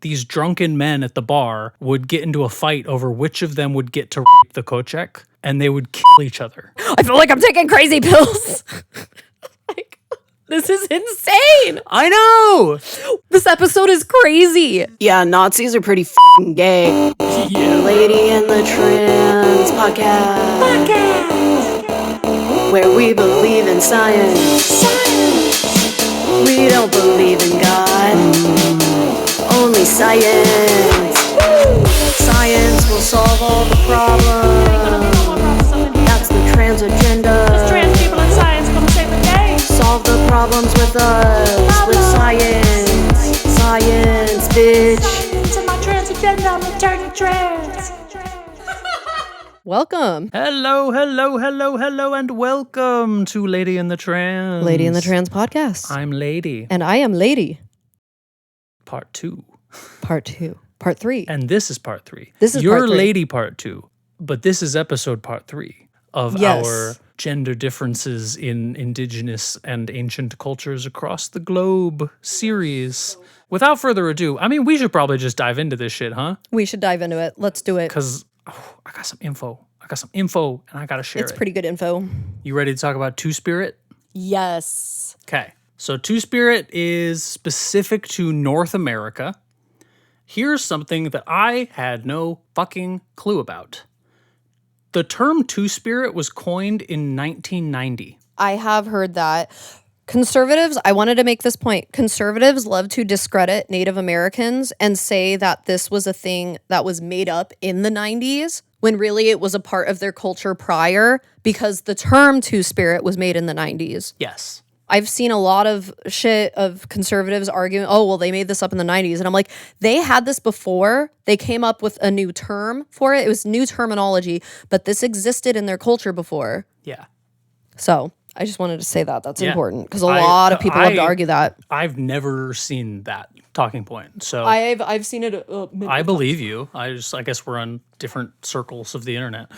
these drunken men at the bar would get into a fight over which of them would get to rape the Köçek, and they would kill each other. I feel like I'm taking crazy pills. This is insane. I know. This episode is crazy. Yeah, Nazis are pretty f***ing gay. Yeah. Lady in the Trans podcast. Where we believe in science. We don't believe in God. Only science. Science will solve all the problems. That's the trans agenda. Trans people in science gonna save the day. Solve the problems with us. With science. Science, bitch. To my trans agenda, I'm returning trans. Welcome. Hello, and welcome to Lady in the Trans. Lady in the Trans podcast. I'm Lady. And I am Lady. Part 2. Part 2. Part 3. And this is part 3. This is You're part 3. Lady part 2, but this is episode part 3 of our gender differences in indigenous and ancient cultures across the globe series. Without further ado, I mean, we should probably just dive into this shit, huh? We should dive into it. Let's do it. Because I got some info. And I got to share it. It's pretty good info. You ready to talk about Two-Spirit? Yes. Okay. So Two-Spirit is specific to North America. Here's something that I had no fucking clue about. The term Two-Spirit was coined in 1990. I have heard that. Conservatives, I wanted to make this point. Conservatives love to discredit Native Americans and say that this was a thing that was made up in the 90s, when really it was a part of their culture prior, because the term Two-Spirit was made in the 90s. Yes. I've seen a lot of shit of conservatives arguing, oh, well, they made this up in the 90s. And I'm like, they had this before. They came up with a new term for it. It was new terminology, but this existed in their culture before. Yeah. So I just wanted to say that. That's Yeah. important because a lot of people love to argue that. I've never seen that talking point. So I've seen it. I believe you. I guess we're on different circles of the internet.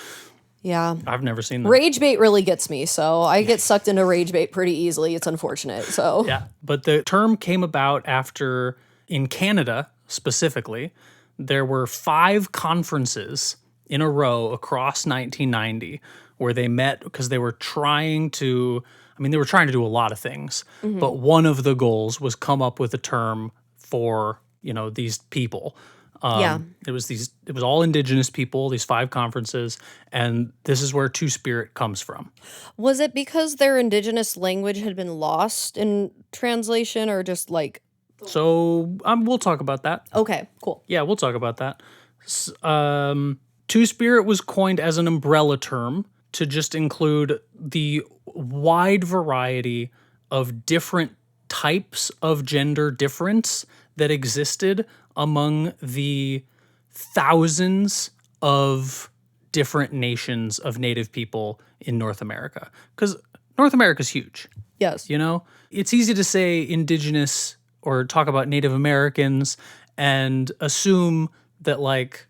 Yeah. I've never seen that. Rage bait really gets me. So I get sucked into rage bait pretty easily. It's unfortunate. So Yeah. But the term came about after, in Canada specifically, there were 5 conferences in a row across 1990 where they met because they were trying to do a lot of things, but one of the goals was come up with a term for, these people. It was all indigenous people, these 5 conferences, and this is where Two-Spirit comes from. was it because their indigenous language had been lost in translation or just like, So we'll talk about that. okay, cool. Yeah, we'll talk about that. Two-Spirit was coined as an umbrella term to just include the wide variety of different types of gender difference that existed among the thousands of different nations of Native people in North America. Because North America's huge. Yes. It's easy to say indigenous or talk about Native Americans and assume that, like,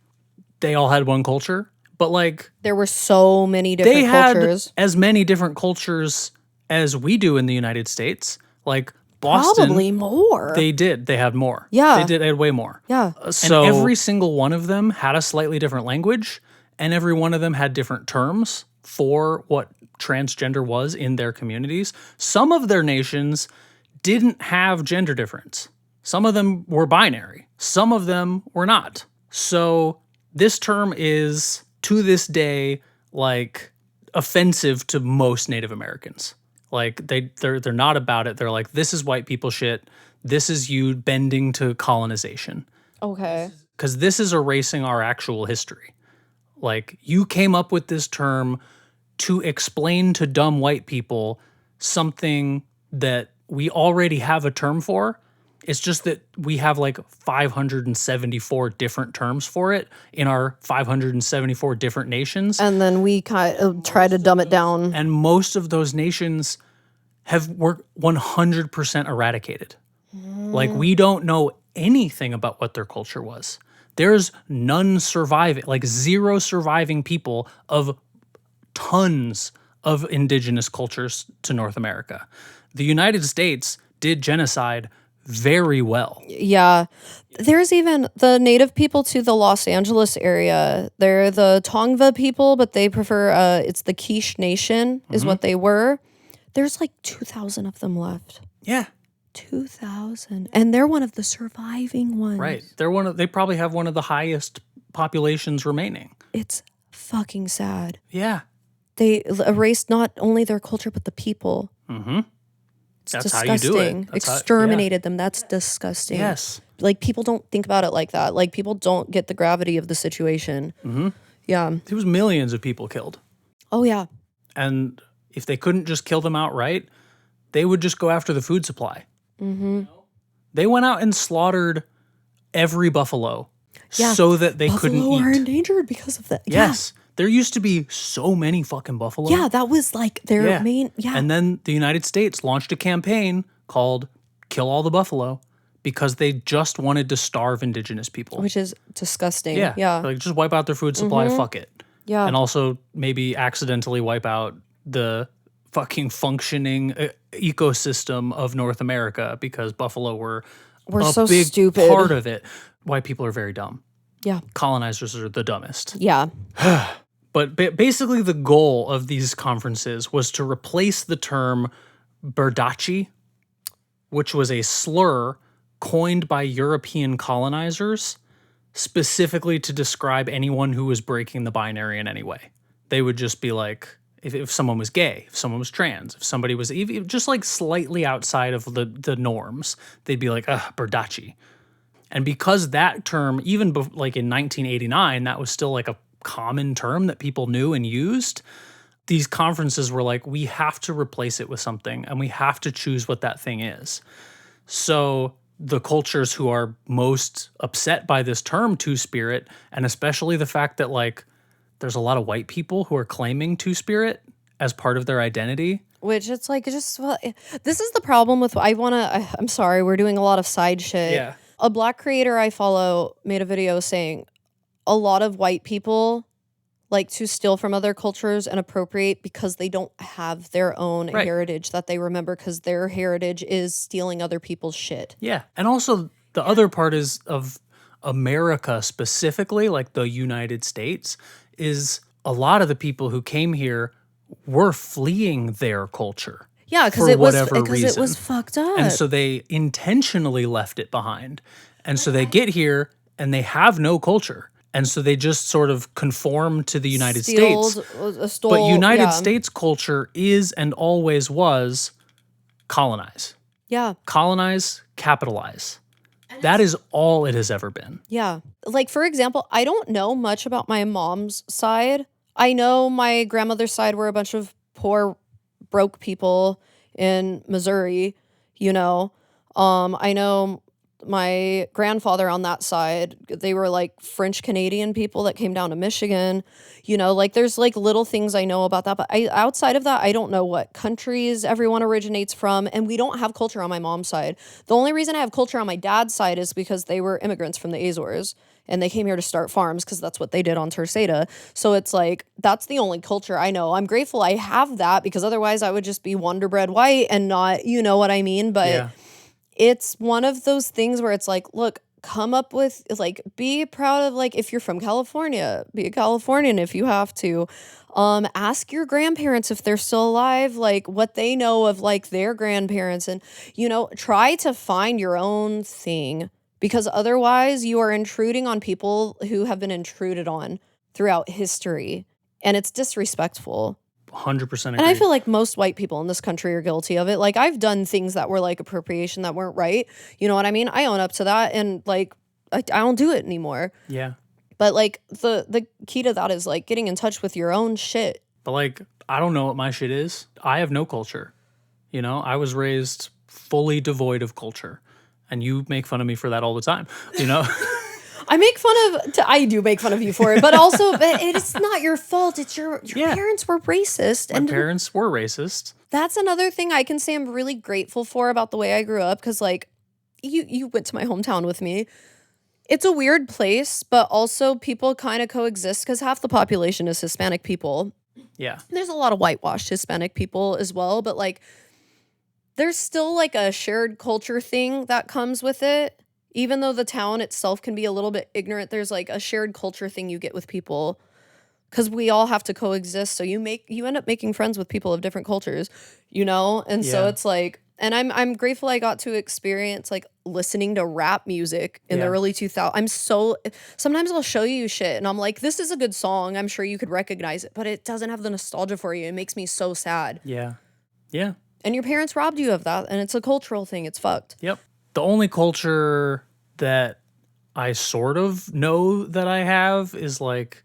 they all had one culture. But, like, There were so many different they had cultures. as many different cultures as we do in the United States. Like, Boston, Probably more. they did. They had more. Yeah. They had way more. Yeah. So and every single one of them had a slightly different language, and every one of them had different terms for what transgender was in their communities. Some of their nations didn't have gender difference. Some of them were binary. Some of them were not. So this term is, to this day, like, offensive to most Native Americans. Like, they're not about it. They're like, this is white people shit. This is you bending to colonization. Okay. Because this is erasing our actual history. Like, you came up with this term to explain to dumb white people something that we already have a term for. It's just that we have like 574 different terms for it in our 574 different nations. And then we kind of try to dumb it down. And most of those nations were 100% eradicated. Like, we don't know anything about what their culture was. There's none surviving, like 0 surviving people of tons of indigenous cultures to North America. The United States did genocide very well. Yeah. There's even the native people to the Los Angeles area. They're the Tongva people, but they prefer, it's the Quiche Nation is what they were. There's like 2,000 of them left. Yeah. 2,000. And they're one of the surviving ones. Right. They probably have one of the highest populations remaining. It's fucking sad. Yeah. They erased not only their culture, but the people. Mm-hmm. It's That's disgusting. how you do it. Exterminated them. That's disgusting. Yes. Like, people don't think about it like that. Like, people don't get the gravity of the situation. Mm-hmm. Yeah. There was millions of people killed. Oh, yeah. And if they couldn't just kill them outright, they would just go after the food supply. Mm-hmm. They went out and slaughtered every buffalo so that they couldn't Buffalo are eat. endangered because of that. Yes. There used to be so many fucking buffalo. Yeah, that was like their main. Yeah. And then the United States launched a campaign called Kill All the Buffalo because they just wanted to starve indigenous people. Which is disgusting. Yeah. Yeah. Like, just wipe out their food supply, fuck it. Yeah. And also maybe accidentally wipe out the fucking functioning ecosystem of North America because buffalo were a so big stupid. part of it. White people are very dumb. Yeah. Colonizers are the dumbest. Yeah. But basically the goal of these conferences was to replace the term Berdacci, which was a slur coined by European colonizers specifically to describe anyone who was breaking the binary in any way. They would just be like, if someone was gay, if someone was trans, if somebody was even just like slightly outside of the norms, they'd be like, Berdacci. And because that term, even like in 1989, that was still like a common term that people knew and used, these conferences were like, we have to replace it with something and we have to choose what that thing is. So the cultures who are most upset by this term Two-Spirit, and especially the fact that like there's a lot of white people who are claiming Two-Spirit as part of their identity. Which it's like, just, well, this is the problem with, I'm sorry, we're doing a lot of side shit. Yeah. A Black creator I follow made a video saying a lot of white people like to steal from other cultures and appropriate because they don't have their own heritage that they remember, because their heritage is stealing other people's shit. Yeah. And also the other part is of America specifically, like the United States, is a lot of the people who came here were fleeing their culture. Yeah, because it was fucked up. And so they intentionally left it behind. And so they get here and they have no culture. And so they just sort of conform to the United States. But United States culture is and always was colonize. Yeah. Colonize, capitalize. That is all it has ever been. Yeah. Like, for example, I don't know much about my mom's side. I know my grandmother's side were a bunch of poor, broke people in Missouri, you know. I know my grandfather on that side, they were like French Canadian people that came down to Michigan, you know, like there's like little things I know about that, but outside of that, I don't know what countries everyone originates from, and we don't have culture on my mom's side. The only reason I have culture on my dad's side is because they were immigrants from the Azores and they came here to start farms because that's what they did on Terceta. So it's like, that's the only culture I know. I'm grateful I have that, because otherwise I would just be Wonder Bread white and not, you know what I mean? But it's one of those things where it's like, look, come up with, like, be proud of, like, if you're from California, be a Californian if you have to. Ask your grandparents if they're still alive, like, what they know of, like, their grandparents. And, you know, try to find your own thing, because otherwise you are intruding on people who have been intruded on throughout history. And it's disrespectful. 100% agree. And I feel like most white people in this country are guilty of it. Like, I've done things that were like appropriation that weren't right. You know what I mean? I own up to that, and like, I don't do it anymore. Yeah. But like, the key to that is like getting in touch with your own shit. But like, I don't know what my shit is. I have no culture. You know, I was raised fully devoid of culture, and you make fun of me for that all the time, you know? I do make fun of you for it, but also, but it's not your fault. It's your parents were racist. My parents were racist. That's another thing I can say I'm really grateful for about the way I grew up, because like, you went to my hometown with me. It's a weird place, but also people kind of coexist because half the population is Hispanic people. Yeah. There's a lot of whitewashed Hispanic people as well, but like, there's still like a shared culture thing that comes with it. Even though the town itself can be a little bit ignorant, there's like a shared culture thing you get with people because we all have to coexist. So you end up making friends with people of different cultures, And so Yeah. it's like, and I'm grateful I got to experience like listening to rap music in the Yeah. early 2000s. Sometimes I'll show you shit and I'm like, this is a good song. I'm sure you could recognize it, but it doesn't have the nostalgia for you. It makes me so sad. Yeah. Yeah. And your parents robbed you of that, and it's a cultural thing. It's fucked. Yep. The only culture that I sort of know that I have is like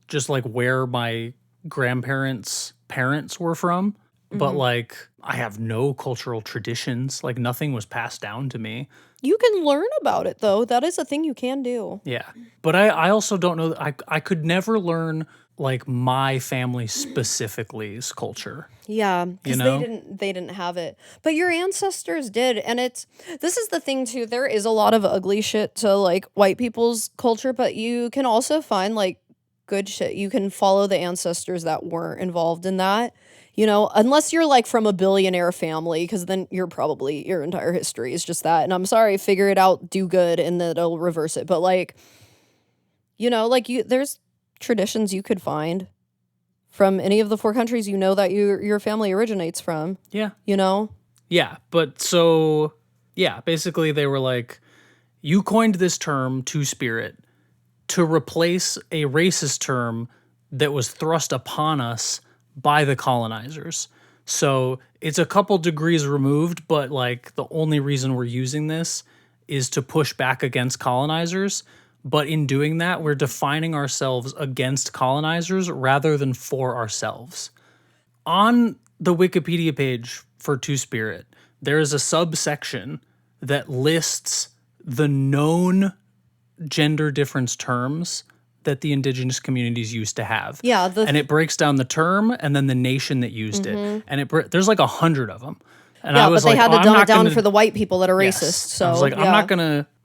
just like where my grandparents' parents were from. But like I have no cultural traditions. Like nothing was passed down to me. You can learn about it, though. That is a thing you can do. Yeah. But I also don't know I could never learn like my family specifically's culture. Yeah, because know? they didn't have it, but your ancestors did, and this is the thing too. There is a lot of ugly shit to like white people's culture, but you can also find like good shit. You can follow the ancestors that weren't involved in that, unless you're like from a billionaire family, because then your entire history is just that. And I'm sorry, figure it out, do good, and then it'll reverse it. But like, there's traditions you could find from any of the 4 countries that your family originates from. Yeah. Yeah, but so basically they were like, you coined this term two-spirit to replace a racist term that was thrust upon us by the colonizers. So it's a couple degrees removed, but like the only reason we're using this is to push back against colonizers. But in doing that, we're defining ourselves against colonizers rather than for ourselves. On the Wikipedia page for Two-Spirit, there is a subsection that lists the known gender difference terms that the indigenous communities used to have. Yeah, and it breaks down the term and then the nation that used it. And there's like 100 of them. And I was but they like, had to I'm dumb not it down gonna- for the white people that are Yes. racist. So I was like, yeah. I'm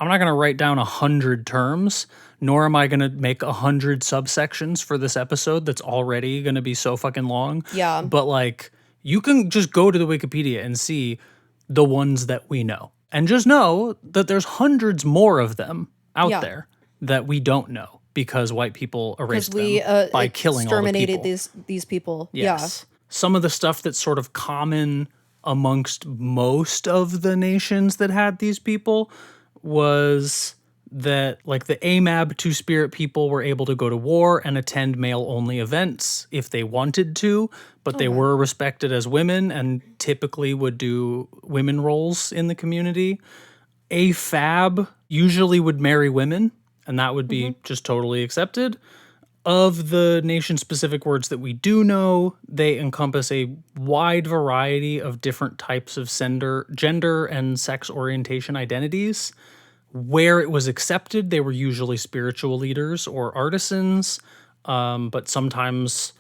not gonna write down 100 terms, nor am I gonna make 100 subsections for this episode that's already gonna be so fucking long. Yeah. But like, you can just go to the Wikipedia and see the ones that we know, and just know that there's hundreds more of them out Yeah. there that we don't know because white people erased we them by killing all the exterminated people. these people. Yes. Some of the stuff that's sort of common amongst most of the nations that had these people was that like the AMAB Two-Spirit people were able to go to war and attend male-only events if they wanted to, but they were respected as women and typically would do women roles in the community. AFAB usually would marry women, and that would be just totally accepted. Of the nation-specific words that we do know, they encompass a wide variety of different types of gender and sex orientation identities. Where it was accepted, they were usually spiritual leaders or artisans, but sometimes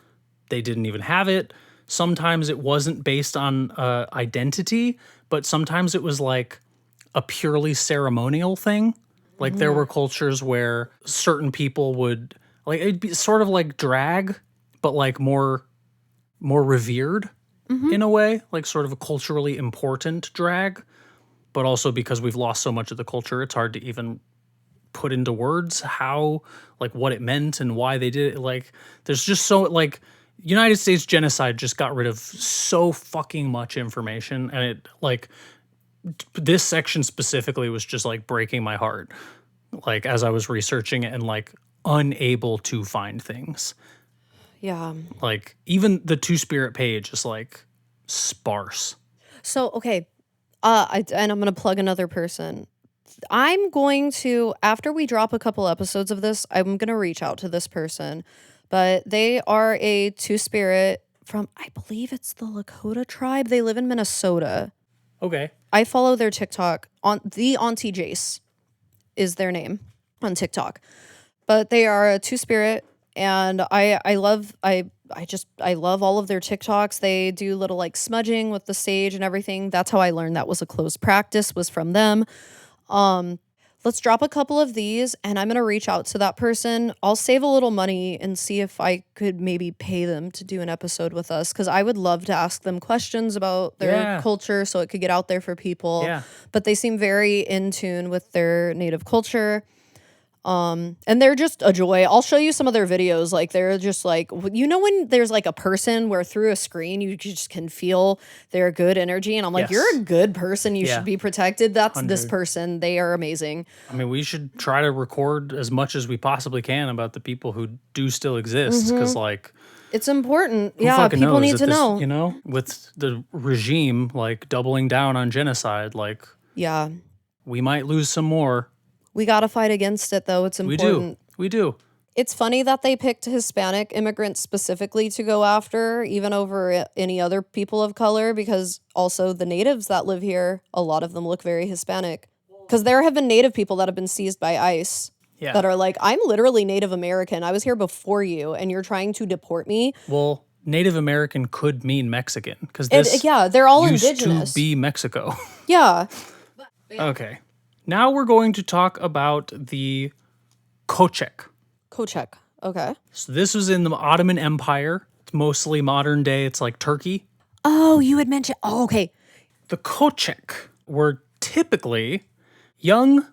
they didn't even have it. Sometimes it wasn't based on identity, but sometimes it was like a purely ceremonial thing. Like there were cultures where certain people would... like it'd be sort of like drag, but like more revered in a way, like sort of a culturally important drag. But also because we've lost so much of the culture, it's hard to even put into words how, like what it meant and why they did it. Like there's just so like United States genocide just got rid of so fucking much information. And it like this section specifically was just like breaking my heart. Like as I was researching it and like unable to find things. Yeah. Like even the Two-Spirit page is like sparse. So, okay. And I'm going to plug another person. I'm going to, after we drop a couple episodes of this, I'm going to reach out to this person. But they are a Two-Spirit from, I believe it's the Lakota tribe. They live in Minnesota. Okay. I follow their TikTok. The Auntie Jace is their name on TikTok. But they are a Two-Spirit, and I love all of their TikToks. They do little like smudging with the sage and everything. That's how I learned that was a closed practice, was from them. Let's drop a couple of these and I'm going to reach out to that person. I'll save a little money and see if I could maybe pay them to do an episode with us because I would love to ask them questions about their culture so it could get out there for people. Yeah. But they seem very in tune with their native culture. And they're just a joy. I'll show you some of their videos. Like they're just like, you know, when there's like a person where through a screen you just can feel their good energy. And I'm like, Yes. you're a good person. You Yeah. should be protected. That's this 100. person. They are amazing. I mean, we should try to record as much as we possibly can about the people who do still exist because, like, It's important. who Yeah, fucking people knows need at to this- know. You know, with the regime like doubling down on genocide, like Yeah. we might lose some more. We got to fight against it, though. It's We important. do. We do. It's funny that they picked Hispanic immigrants specifically to go after, even over any other people of color, because also the natives that live here, a lot of them look very Hispanic. Because there have been native people that have been seized by ICE Yeah. that are like, I'm literally Native American. I was here before you, and you're trying to deport me. Well, Native American could mean Mexican because this Yeah, they're all used indigenous. to be Mexico. Yeah. Okay. Now we're going to talk about the Köçek. Köçek. Okay. So this was in the Ottoman Empire. It's mostly modern day. It's like Turkey. Oh, you had mentioned. Oh, okay. The Köçek were typically young,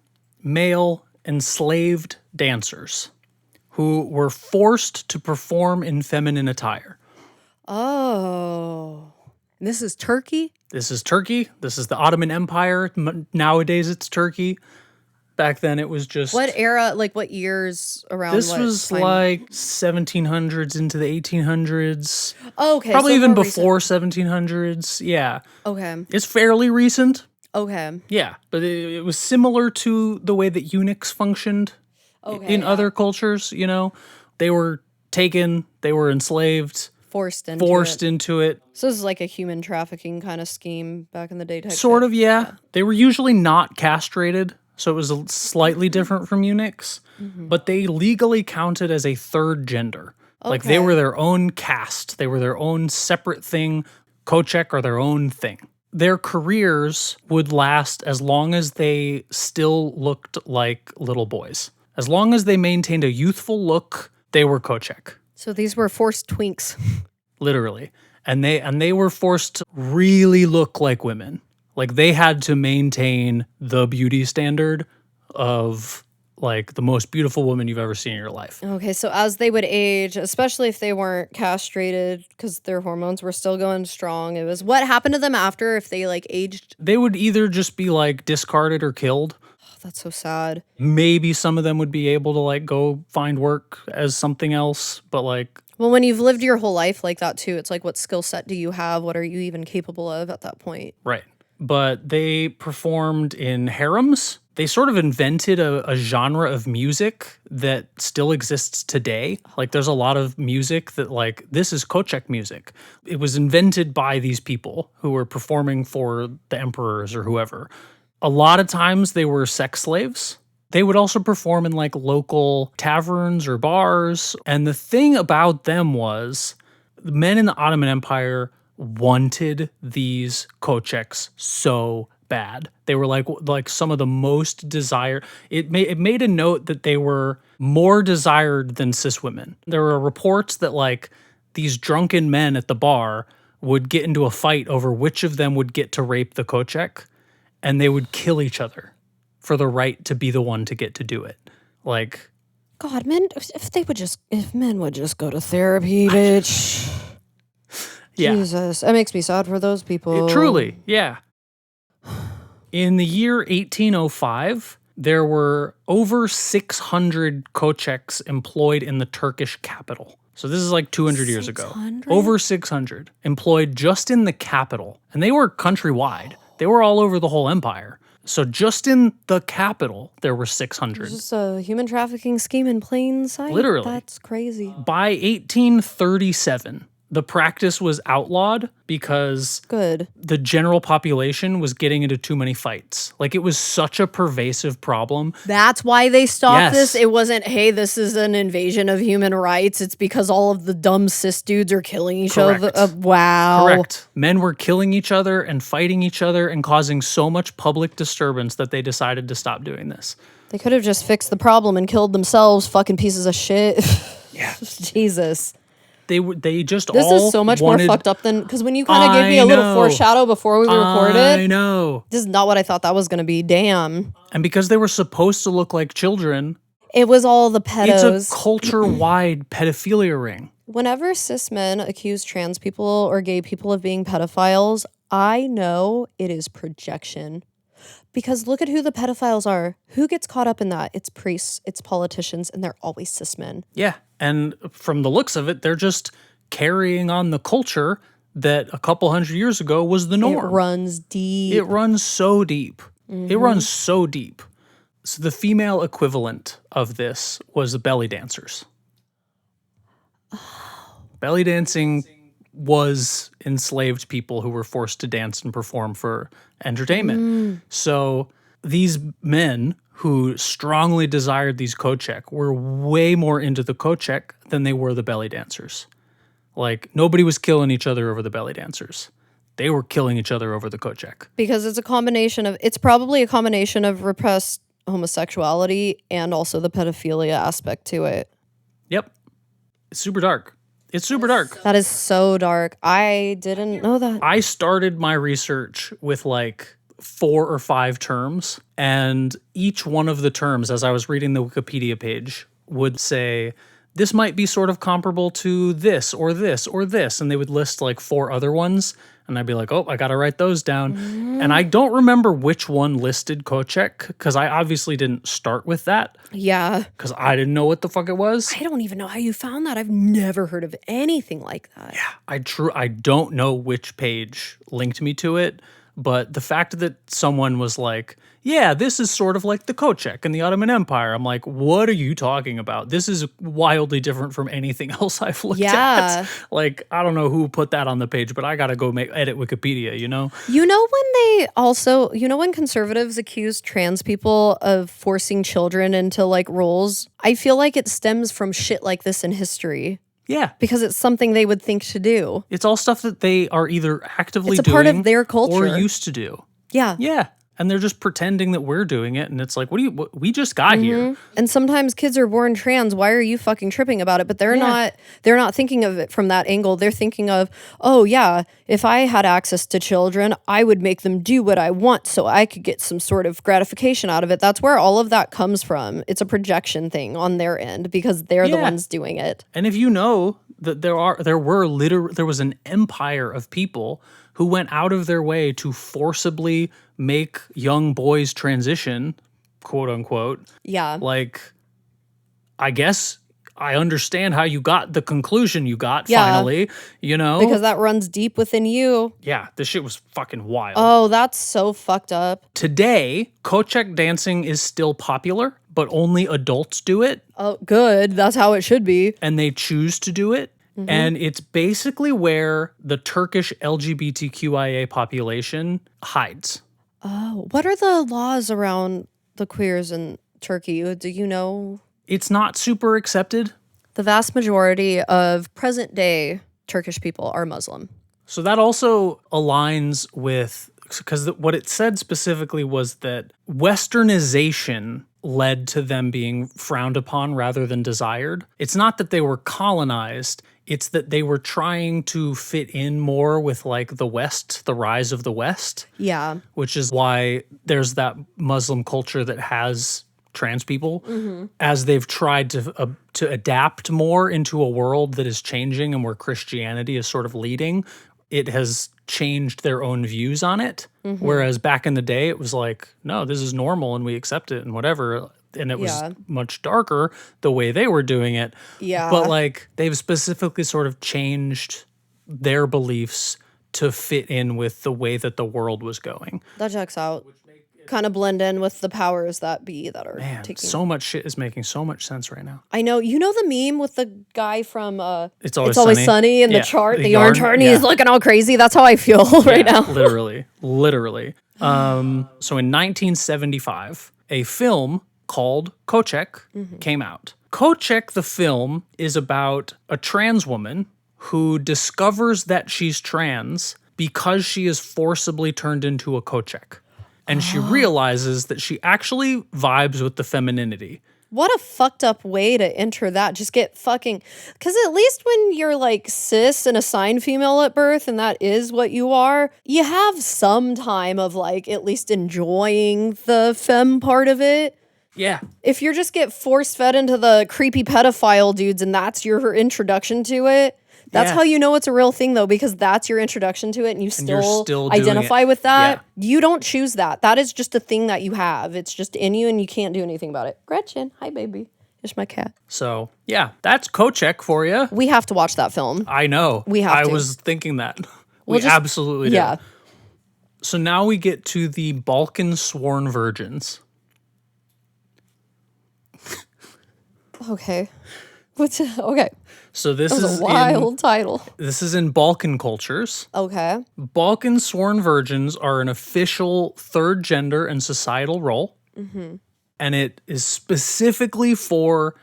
male, enslaved dancers who were forced to perform in feminine attire. Oh. This is Turkey? This is Turkey. This is the Ottoman Empire. Nowadays it's Turkey. Back then it was just... What era, like what years around This what was time? like 1700s into the 1800s. Oh, okay. Probably so even more before 1700s. Yeah. recent. It's fairly recent. Okay. Yeah. But it was similar to the way that eunuchs functioned in other cultures, you know? They were taken, they were enslaved, Forced into into it. So this is like a human trafficking kind of scheme back in the day type Sort shit. of, yeah. They were usually not castrated, so it was slightly different from eunuchs, but they legally counted as a third gender. Like they Okay. were their own caste, they were their own separate thing. Köçek are their own thing. Their careers would last as long as they still looked like little boys. As long as they maintained a youthful look, they were Köçek. So these were forced twinks. Literally. And they were forced to really look like women. Like they had to maintain the beauty standard of like the most beautiful woman you've ever seen in your life. Okay, so as they would age, especially if they weren't castrated because their hormones were still going strong, it was what happened to them after if they like aged. They would either just be like discarded or killed. Oh, that's so sad. Maybe some of them would be able to like go find work as something else, but like Well, when you've lived your whole life like that too, it's like what skill set do you have? What are you even capable of at that point? right. But they performed in harems. They sort of invented a genre of music that still exists today. Like there's a lot of music that like, this is Köçek music. It was invented by these people who were performing for the emperors or whoever. A lot of times they were sex slaves. They would also perform in like local taverns or bars. And the thing about them was the men in the Ottoman Empire wanted these Köçeks so bad. They were like some of the most desired. It made a note that they were more desired than cis women. There were reports that like these drunken men at the bar would get into a fight over which of them would get to rape the Köçek, and they would kill each other for the right to be the one to get to do it. Like, God, men, if men would just go to therapy, bitch. yeah. Jesus, that makes me sad for those people. Truly, yeah. In the year 1805, there were over 600 Köçeks employed in the Turkish capital. So this is like 200 years ago. 600? Over 600 employed just in the capital. And they were countrywide. They were all over the whole empire. So just in the capital, there were 600. Just a human trafficking scheme in plain sight. Literally. That's crazy. By 1837, the practice was outlawed because Good. the general population was getting into too many fights. Like it was such a pervasive problem. That's why they stopped Yes. this. It wasn't, hey, this is an invasion of human rights. It's because all of the dumb cis dudes are killing each other. Correct. Wow. Correct. Men were killing each other and fighting each other and causing so much public disturbance that they decided to stop doing this. They could have just fixed the problem and killed themselves, fucking pieces of shit. Yeah. Jesus. They just This all is so much wanted, more fucked up than, because when you kind of gave me a little know. foreshadow before we recorded, I know. this is not what I thought that was going to be. Damn. And because they were supposed to look like children, It was all the pedos. it's a culture-wide pedophilia ring. Whenever cis men accuse trans people or gay people of being pedophiles, I know it is projection. Because look at who the pedophiles are. Who gets caught up in that? It's priests, it's politicians, and they're always cis men. Yeah, and from the looks of it, they're just carrying on the culture that a couple hundred years ago was the norm. It runs deep. It runs so deep. It runs so deep. So the female equivalent of this was the belly dancers. Belly dancing was enslaved people who were forced to dance and perform for entertainment. So these men who strongly desired these Köçek were way more into the Köçek than they were the belly dancers. Like, nobody was killing each other over the belly dancers. They were killing each other over the Köçek. Because it's probably a combination of repressed homosexuality and also the pedophilia aspect to it. Yep. It's super dark. It's super dark. That is so dark. I didn't know that. I started my research with like 4 or 5 terms, and each one of the terms, as I was reading the Wikipedia page, would say, this might be sort of comparable to this or this or this, and they would list like 4 other ones, and I'd be like, oh, I gotta write those down. And I don't remember which one listed Köçek, because I obviously didn't start with that, Yeah. because I didn't know what the fuck it was. I don't even know how you found that. I've never heard of anything like that. I don't know which page linked me to it, but the fact that someone was like, yeah, this is sort of like the Köçek and the Ottoman Empire. I'm like, what are you talking about? This is wildly different from anything else I've looked Yeah. at. Like, I don't know who put that on the page, but I gotta go edit Wikipedia, you know? When conservatives accuse trans people of forcing children into like roles, I feel like it stems from shit like this in history. Yeah. Because it's something they would think to do. It's all stuff that they are either actively It's a doing part of their culture. or used to do. Yeah. Yeah. And they're just pretending that we're doing it. And it's like, we just got here. And sometimes kids are born trans. Why are you fucking tripping about it? But they're not thinking of it from that angle. They're thinking of, oh yeah, if I had access to children, I would make them do what I want so I could get some sort of gratification out of it. That's where all of that comes from. It's a projection thing on their end because they're the ones doing it. And if you know that there was an empire of people who went out of their way to forcibly make young boys transition, quote unquote. Yeah. Like, I guess I understand how you got the conclusion you got finally, you know? Because that runs deep within you. Yeah, this shit was fucking wild. Oh, that's so fucked up. Today, Köçek dancing is still popular, but only adults do it. Oh, good. That's how it should be. And they choose to do it. And it's basically where the Turkish LGBTQIA population hides. Oh, what are the laws around the queers in Turkey? Do you know? It's not super accepted. The vast majority of present day Turkish people are Muslim. So that also aligns with, because what it said specifically was that Westernization led to them being frowned upon rather than desired. It's not that they were colonized. It's that they were trying to fit in more with like the West, the rise of the West. Yeah. Which is why there's that Muslim culture that has trans people as they've tried to adapt more into a world that is changing and where Christianity is sort of leading. It has changed their own views on it. Whereas back in the day, it was like, no, this is normal and we accept it and whatever. And it was much darker the way they were doing it. Yeah. But like they've specifically sort of changed their beliefs to fit in with the way that the world was going. That checks out. Kind of blend in with the powers that be that are taking. So much shit is making so much sense right now. I know. You know the meme with the guy from It's Always Sunny in the chart, the yarn chart, and he's looking all crazy. That's how I feel right now. Literally. So in 1975, a film called Köçek came out. Köçek, the film, is about a trans woman who discovers that she's trans because she is forcibly turned into a Köçek. And she realizes that she actually vibes with the femininity. What a fucked up way to enter that. Just get fucking... Because at least when you're like cis and assigned female at birth and that is what you are, you have some time of like at least enjoying the femme part of it. Yeah. If you just get force fed into the creepy pedophile dudes and that's your introduction to it, that's how you know it's a real thing though, because that's your introduction to it and you still doing identify it. with that. Yeah. You don't choose that. That is just a thing that you have. It's just in you and you can't do anything about it. Gretchen, hi baby. Here's my cat. So, yeah, that's Köçek for you. We have to watch that film. I know. We have I to. was thinking that. We'll We just- absolutely do. Yeah. So now we get to the Balkan sworn virgins. Okay. Okay. So this That was a wild title. this is in Balkan cultures. Okay. Balkan sworn virgins are an official third gender and societal role. And it is specifically for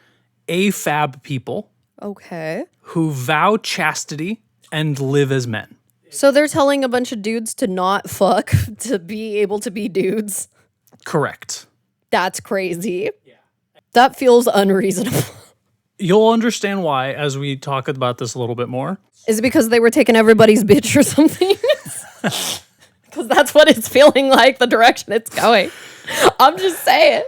AFAB people Okay. who vow chastity and live as men. So they're telling a bunch of dudes to not fuck to be able to be dudes. Correct. That's crazy. Yeah. That feels unreasonable. You'll understand why as we talk about this a little bit more. Is it because they were taking everybody's bitch or something? Because that's what it's feeling like, the direction it's going. I'm just saying.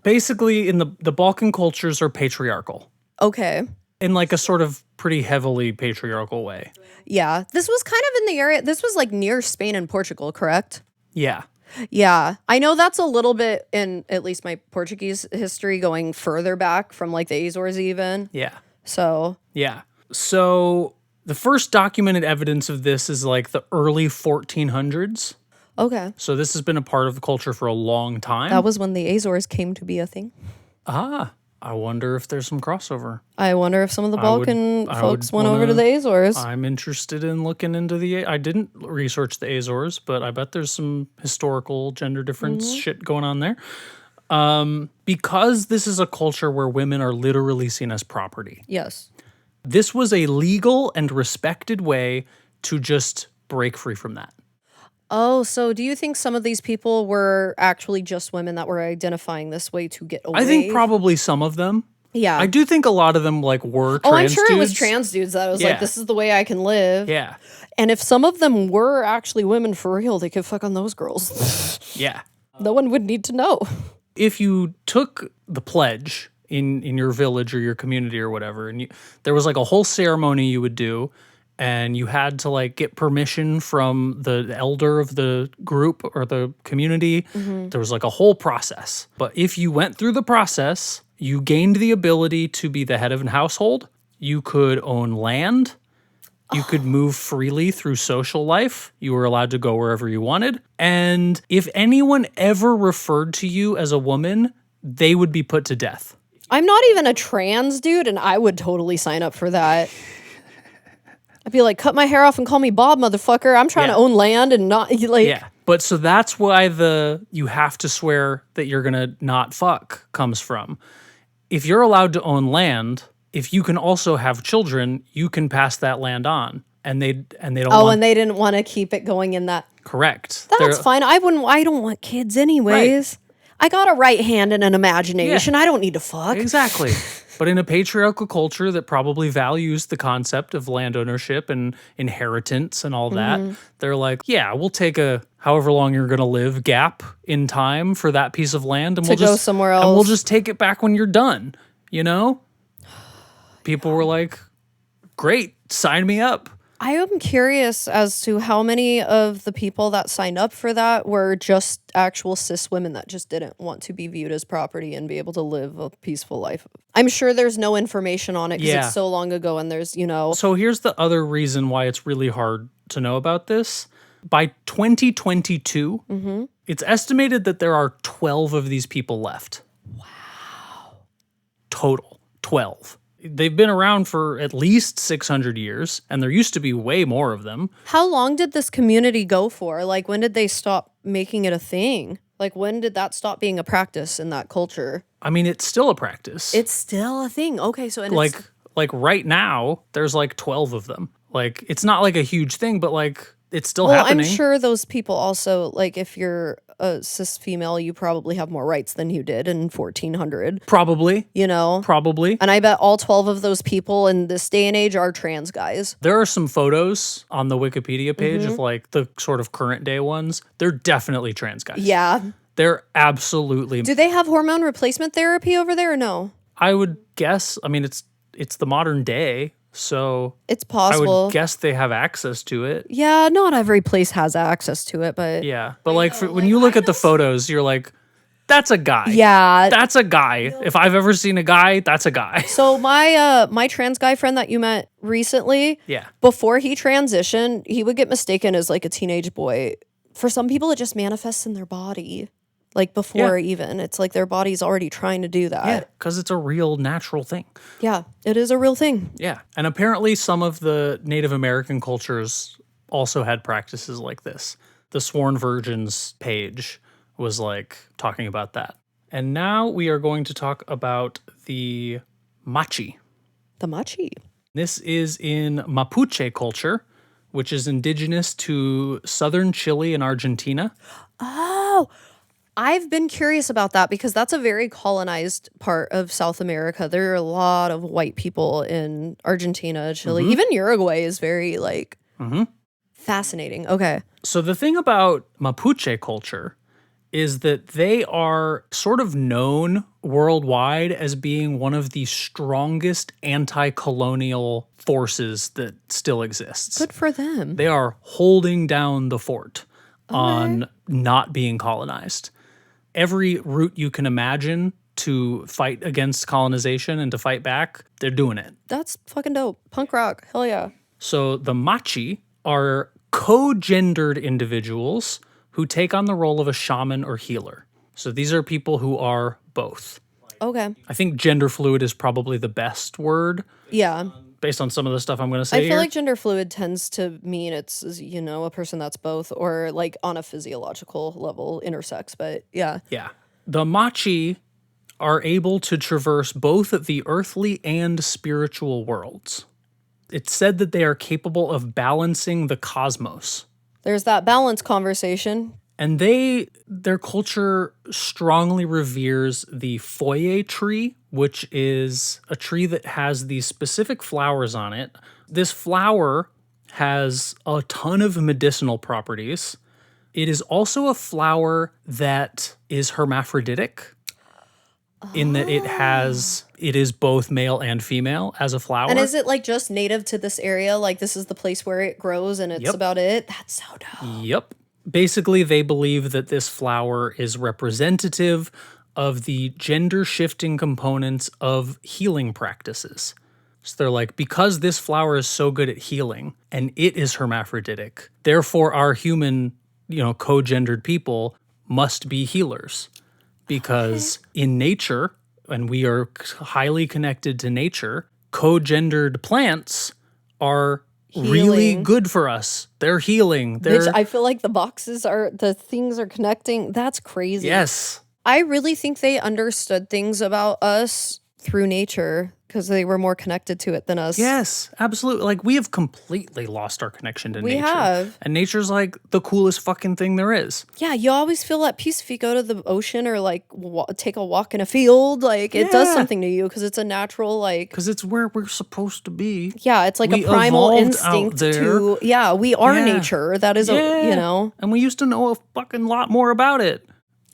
Basically, in the Balkan cultures are patriarchal Okay. in like a sort of pretty heavily patriarchal way. Yeah. This was kind of in the area. This was like near Spain and Portugal, correct? Yeah. Yeah. I know that's a little bit in at least my Portuguese history going further back from like the Azores even. Yeah. So, Yeah. So the first documented evidence of this is like the early 1400s. okay. So this has been a part of the culture for a long time. That was when the Azores came to be a thing. I wonder if there's some crossover. I wonder if some of the Balkan I folks would went over to wanna- the Azores. I'm interested in looking into I didn't research the Azores, but I bet there's some historical gender difference shit going on there. Because this is a culture where women are literally seen as property. Yes. This was a legal and respected way to just break free from that. Oh, so do you think some of these people were actually just women that were identifying this way to get away? I think probably some of them. Yeah. I do think a lot of them like were Oh, I'm trans sure it was dudes. trans dudes that was Yeah. like, this is the way I can live. Yeah. And if some of them were actually women for real, they could fuck on those girls. Yeah. No one would need to know. If you took the pledge in your village or your community or whatever, and there was like a whole ceremony you would do, and you had to like get permission from the elder of the group or the community. There was like a whole process. But if you went through the process, you gained the ability to be the head of a household. You could own land. You could move freely through social life. You were allowed to go wherever you wanted. And if anyone ever referred to you as a woman, they would be put to death. I'm not even a trans dude, and I would totally sign up for that. I'd be like, cut my hair off and call me Bob, motherfucker. I'm trying Yeah. to own land and not like. Yeah. But so that's why you have to swear that you're going to not fuck comes from. If you're allowed to own land, if you can also have children, you can pass that land on. And they don't Oh, want and they didn't want to keep it going in that. correct. That's They're- fine. I don't want kids anyways. I got a right hand and an imagination. I don't need to fuck. Exactly. But in a patriarchal culture that probably values the concept of land ownership and inheritance and all that, they're like, yeah, we'll take a however long you're going to live gap in time for that piece of land and To we'll go just somewhere And we'll else. just take it back when you're done, you know? People were like, great, sign me up. I am curious as to how many of the people that signed up for that were just actual cis women that just didn't want to be viewed as property and be able to live a peaceful life. I'm sure there's no information on it because Yeah. it's so long ago and there's, So here's the other reason why it's really hard to know about this. By 2022, it's estimated that there are 12 of these people left. Wow. Total, 12. They've been around for at least 600 years, and there used to be way more of them. How long did this community go for? Like, when did they stop making it a thing? Like, when did that stop being a practice in that culture? I mean, it's still a practice. It's still a thing. Okay, so and like right now, there's like 12 of them. Like, it's not like a huge thing, but like It's still Well, happening. I'm sure those people also, like, if you're a cis female, you probably have more rights than you did in 1400, Probably. you know? Probably. And I bet all 12 of those people in this day and age are trans guys. There are some photos on the Wikipedia page Mm-hmm. of like the sort of current day ones. They're definitely trans guys. Yeah. They're absolutely. Do they have hormone replacement therapy over there or no? I would guess. I mean, it's the modern day, so It's I possible. would guess they have access to it. Yeah, not every place has access to it, but Yeah, but like when you look at the photos, you're like, that's a guy. yeah. That's a guy. If I've ever seen a guy, that's a guy. So my trans guy friend that you met recently, Yeah. before he transitioned, he would get mistaken as like a teenage boy. For some people, it just manifests in their body. Like before even. It's like their body's already trying to do Yeah, that. because it's a real natural thing. Yeah, it is a real thing. Yeah. And apparently some of the Native American cultures also had practices like this. The Sworn Virgins page was like talking about that. And now we are going to talk about the Machi. The Machi. This is in Mapuche culture, which is indigenous to southern Chile and Argentina. Oh, I've been curious about that because that's a very colonized part of South America. There are a lot of white people in Argentina, Chile, even Uruguay is very like fascinating. Okay. So the thing about Mapuche culture is that they are sort of known worldwide as being one of the strongest anti-colonial forces that still exists. Good for them. They are holding down the fort on not being colonized. Every route you can imagine to fight against colonization and to fight back, they're doing it. That's fucking dope. Punk rock. Hell yeah. So the Machi are co-gendered individuals who take on the role of a shaman or healer. So these are people who are both. Okay. I think gender fluid is probably the best word Yeah. based on some of the stuff I'm going to say I feel here. like gender fluid tends to mean it's, you know, a person that's both or like on a physiological level intersex, but yeah. Yeah. The Machi are able to traverse both the earthly and spiritual worlds. It's said that they are capable of balancing the cosmos. There's that balance conversation. And their culture strongly reveres the foye tree, which is a tree that has these specific flowers on it. This flower has a ton of medicinal properties. It is also a flower that is hermaphroditic in that it is both male and female as a flower. And is it like just native to this area? Like this is the place where it grows and it's Yep. about it? That's so dope. Yep. Basically, they believe that this flower is representative of the gender shifting components of healing practices. So they're like, because this flower is so good at healing and it is hermaphroditic, therefore our human, co-gendered people must be healers. Because in nature, and we are highly connected to nature, co-gendered plants are really Healing. good for us. They're healing. Which I feel like the things are connecting. That's crazy. Yes. I really think they understood things about us through nature because they were more connected to it than us. Yes, absolutely. Like we have completely lost our connection to We nature. have. And nature's like the coolest fucking thing there is. Yeah, you always feel at peace if you go to the ocean or like take a walk in a field. Like it does Yeah. something to you because it's a natural like. Because it's where we're supposed to be. Yeah, it's like We a primal evolved instinct out there. to. Yeah, we are Yeah. nature. That is a. And we used to know a fucking lot more about it.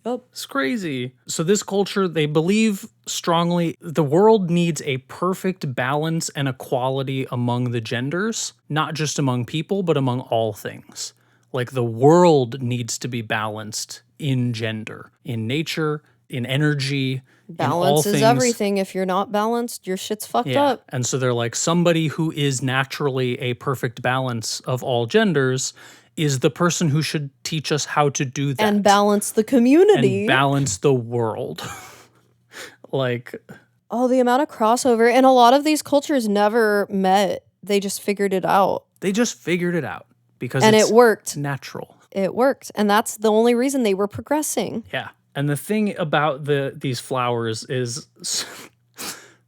Oh. It's crazy. So this culture, they believe strongly the world needs a perfect balance and equality among the genders, not just among people, but among all things. Like the world needs to be balanced in gender, in nature, in energy, in all Balance is things. everything. If you're not balanced, your shit's fucked up. And so they're like, somebody who is naturally a perfect balance of all genders is the person who should teach us how to do that. And balance the community. And balance the world. Like, Oh, the amount of crossover. And a lot of these cultures never met. They just figured it out. they just figured it out because And it's it worked. natural. It worked. And that's the only reason they were progressing. Yeah. And the thing about these flowers is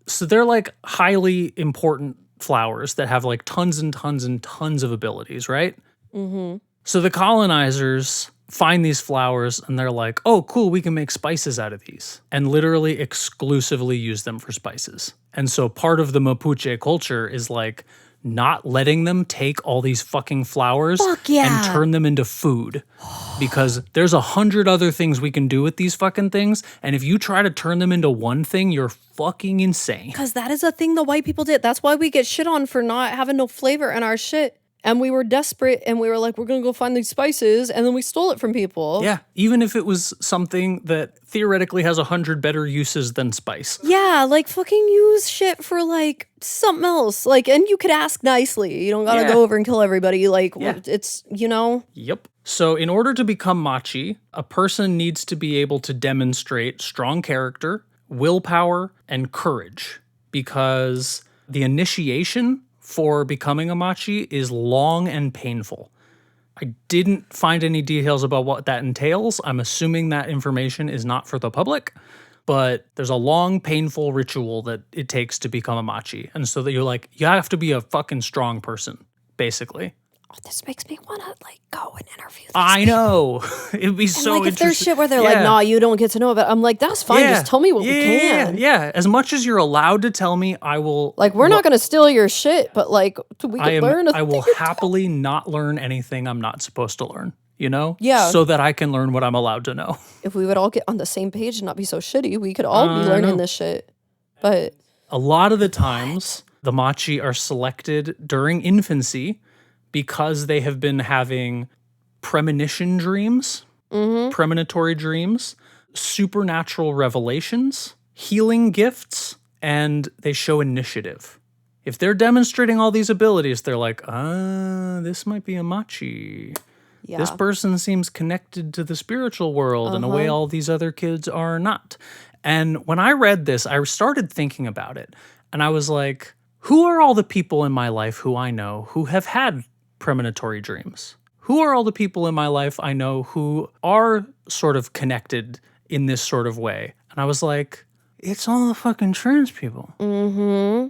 so they're like highly important flowers that have like tons and tons and tons of abilities, right? Mm-hmm. So the colonizers find these flowers and they're like, oh, cool, we can make spices out of these, and literally exclusively use them for spices. And so part of the Mapuche culture is like not letting them take all these fucking flowers and turn them into food, because there's 100 other things we can do with these fucking things. And if you try to turn them into one thing, you're fucking insane. Because that is a thing the white people did. That's why we get shit on for not having no flavor in our shit. And we were desperate and we were like, we're going to go find these spices. And then we stole it from people. Yeah, even if it was something that theoretically has 100 better uses than spice. Yeah, like fucking use shit for like something else. Like, and you could ask nicely. You don't got to go over and kill everybody. Like, it's, you know? Yep. So in order to become Machi, a person needs to be able to demonstrate strong character, willpower, and courage, because the initiation for becoming a Machi is long and painful. I didn't find any details about what that entails. I'm assuming that information is not for the public, but there's a long, painful ritual that it takes to become a Machi. And so that you're like, you have to be a fucking strong person, basically. Oh, this makes me want to like go and interview these I people. know. It'd be so like, if interesting. there's shit where they're like, nah, you don't get to know about it. I'm like, that's fine. Just tell me what we can. Yeah. As much as you're allowed to tell me, I will. Like, we're not going to steal your shit, but like, we can learn. I will happily not learn anything I'm not supposed to learn, you know? Yeah. So that I can learn what I'm allowed to know. If we would all get on the same page and not be so shitty, we could all be learning this shit. But a lot of the times, the Machi are selected during infancy because they have been having premonition dreams, premonitory dreams, supernatural revelations, healing gifts, and they show initiative. If they're demonstrating all these abilities, they're like, this might be a Machi. yeah. This person seems connected to the spiritual world in a way all these other kids are not. And when I read this, I started thinking about it. And I was like, who are all the people in my life who I know who have had premonitory dreams? Who are all the people in my life I know who are sort of connected in this sort of way? And I was like, it's all the fucking trans people. Mm-hmm.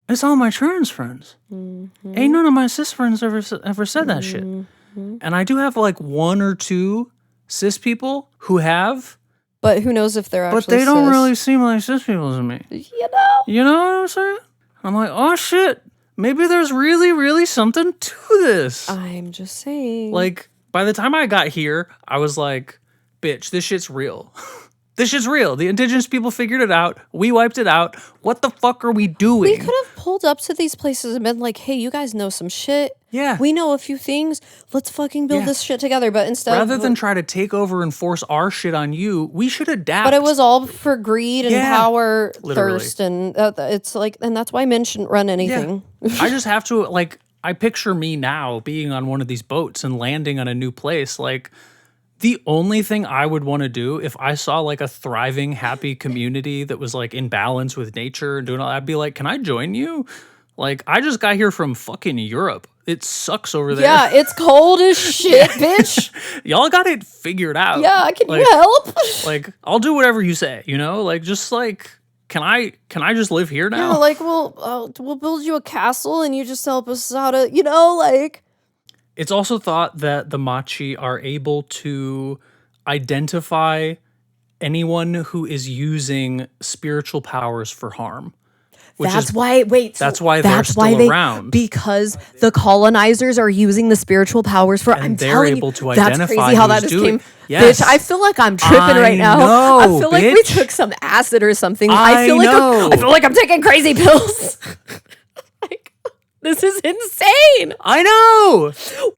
It's all my trans friends. Mm-hmm. Ain't none of my cis friends ever said that shit. Mm-hmm. And I do have like one or two cis people who have, But who knows if they're actually but they don't cis. really seem like cis people to me. You know? You know what I'm saying? I'm like, oh shit, maybe there's really, really something to this. I'm just saying. Like, by the time I got here, I was like, bitch, this shit's real. This shit's real. The indigenous people figured it out. We wiped it out. What the fuck are we doing? we could have pulled up to these places and been like, hey, you guys know some shit. Yeah. We know a few things. Let's fucking build this shit together. But instead, Rather than try to take over and force our shit on you, we should adapt. but it was all for greed and power, Literally. thirst, and it's like, and that's why men shouldn't run anything. I just have to, like, I picture me now being on one of these boats and landing on a new place. Like, the only thing I would want to do if I saw like a thriving, happy community that was like in balance with nature and doing all that, I'd be like, can I join you? Like, I just got here from fucking Europe. It sucks over there. Yeah, it's cold as shit, bitch. Y'all got it figured out. Yeah, can Like, you help? Like, I'll do whatever you say, you know? Like, just like, can I just live here now? Yeah, like we'll build you a castle and you just help us how to, you know, like. It's also thought that the Machi are able to identify anyone who is using spiritual powers for harm. That's why they're still around. Because the colonizers are using the spiritual powers for. I'm they're telling able you, to that's identify crazy how that who's just doing- came. Yes. Bitch, I feel like I'm tripping I right now. know, I feel like we bitch. took some acid or something. I know. I feel like I'm taking crazy pills. Like, this is insane. I know.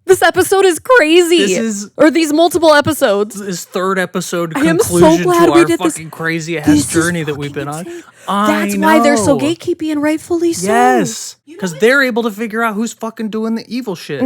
This episode is crazy. Or these multiple episodes. This third episode I am conclusion so glad to we our did this. fucking crazy ass This is journey that we've fucking been on. insane. I That's why they're so know. gatekeepy and rightfully so. Yes, because they're able to figure out who's fucking doing the evil shit.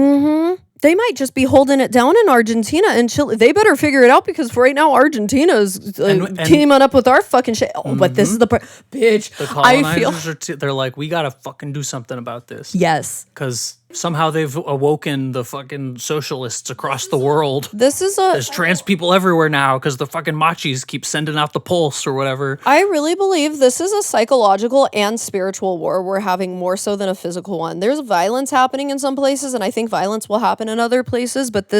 They might just be holding it down in Argentina and Chile. They better figure it out because for right now, Argentina is And- teaming up with our fucking shit. Oh, but this is the bitch. The I feel colonizers they're like, we gotta fucking do something about this. yes. Because Somehow they've awoken the fucking socialists across the world. This is There's trans people everywhere now because the fucking Machis keep sending out the pulse or whatever. I really believe this is a psychological and spiritual war we're having more so than a physical one. There's violence happening in some places, and I think violence will happen in other places, but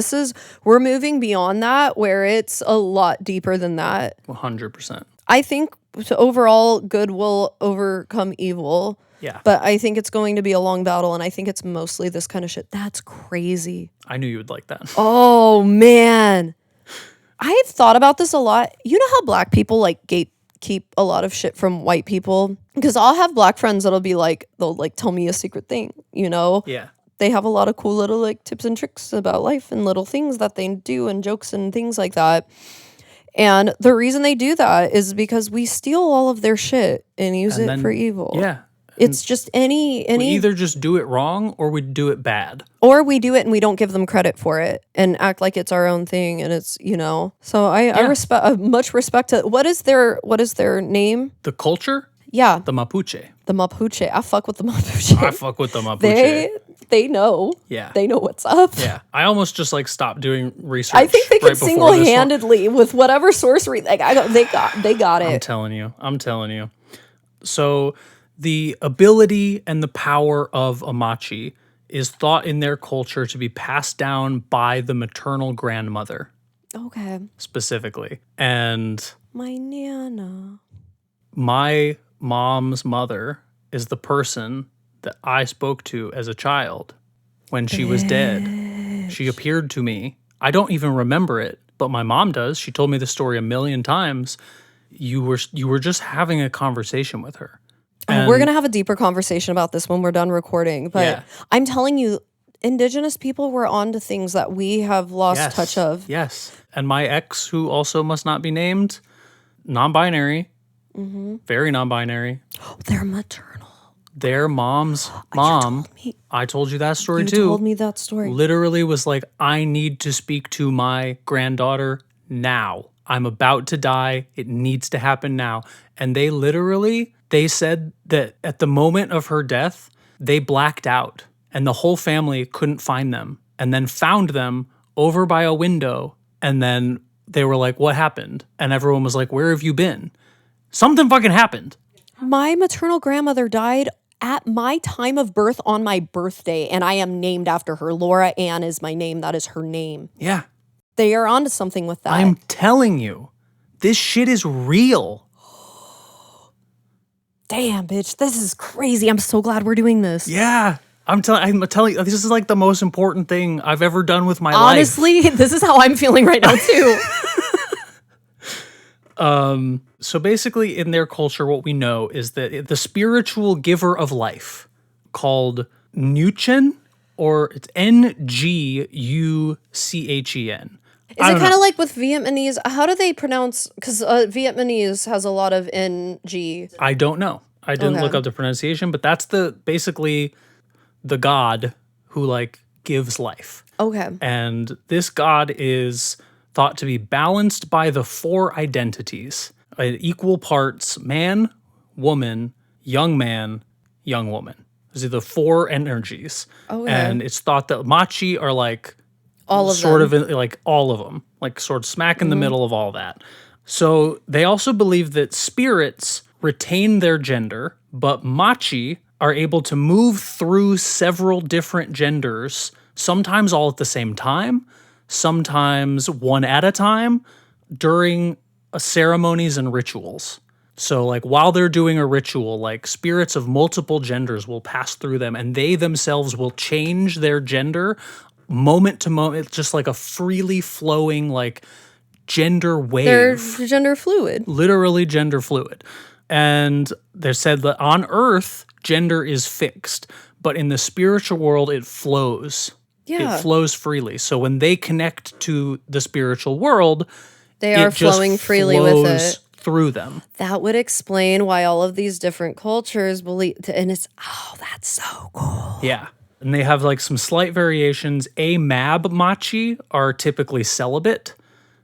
we're moving beyond that where it's a lot deeper than that. 100%. I think overall good will overcome evil. Yeah. But I think it's going to be a long battle, and I think it's mostly this kind of shit. That's crazy. I knew you would like that. Oh, man. I've thought about this a lot. You know how black people, like, gatekeep a lot of shit from white people? Because I'll have black friends that'll be like, they'll, like, tell me a secret thing, you know? Yeah. They have a lot of cool little, like, tips and tricks about life and little things that they do and jokes and things like that. And the reason they do that is because we steal all of their shit and use it for evil. Yeah. It's just any We either just do it wrong or we do it bad. or we do it and we don't give them credit for it and act like it's our own thing and it's, you know. So I respect much respect to what is their name? The culture? Yeah, The Mapuche. the Mapuche. I fuck with the Mapuche. I fuck with the Mapuche. They know. Yeah. They know what's up. Yeah. I almost just like stopped doing research. I think they could right before this one. single-handedly with whatever sorcery they got I'm it. telling you. So the ability and the power of a Machi is thought in their culture to be passed down by the maternal grandmother Okay. specifically. And My Nana. my mom's mother is the person that I spoke to as a child when she was dead. She appeared to me. I don't even remember it, but my mom does. She told me the story a million times. You were just having a conversation with her. We're going to have a deeper conversation about this when we're done recording. But Yeah. I'm telling you, Indigenous people were onto things that we have lost touch of. Yes. And my ex, who also must not be named, non-binary, very non-binary. Oh, they're maternal. Their mom's mom, I told you that story You too, told me that story. literally was like, I need to speak to my granddaughter now. I'm about to die. It needs to happen now. And they said that at the moment of her death, they blacked out and the whole family couldn't find them and then found them over by a window. And then they were like, what happened? And everyone was like, where have you been? Something fucking happened. My maternal grandmother died at my time of birth on my birthday, and I am named after her. Laura Ann is my name. That is her name. Yeah. They are onto something with that. I'm telling you, this shit is real. Damn, bitch, this is crazy. I'm so glad we're doing this. Yeah. I'm telling you, this is like the most important thing I've ever done with my life. Honestly, this is how I'm feeling right now too. So basically in their culture, what we know is that the spiritual giver of life called Nguchen, or it's Nguchen. Is it kind of like with Vietnamese? How do they pronounce? Because Vietnamese has a lot of NG. I don't know. I didn't Okay. look up the pronunciation, but that's basically the god who like gives life. Okay. And this god is thought to be balanced by the 4 identities, equal parts man, woman, young man, young woman. These are the 4 energies. Okay. And it's thought that Machi are like All of sort them. of like all of them, like sort of smack in the middle of all that. So they also believe that spirits retain their gender, but Machi are able to move through several different genders, sometimes all at the same time, sometimes one at a time during ceremonies and rituals. So like while they're doing a ritual, like spirits of multiple genders will pass through them and they themselves will change their gender moment to moment. It's just like a freely flowing like gender wave. They're gender fluid. Literally gender fluid. And they said that on Earth, gender is fixed, but in the spiritual world, it flows. Yeah. It flows freely. So when they connect to the spiritual world, They are it just flowing freely with flows it. through them. That would explain why all of these different cultures believe, and it's, oh, that's so cool. Yeah. And they have like some slight variations. A-mab Machi are typically celibate,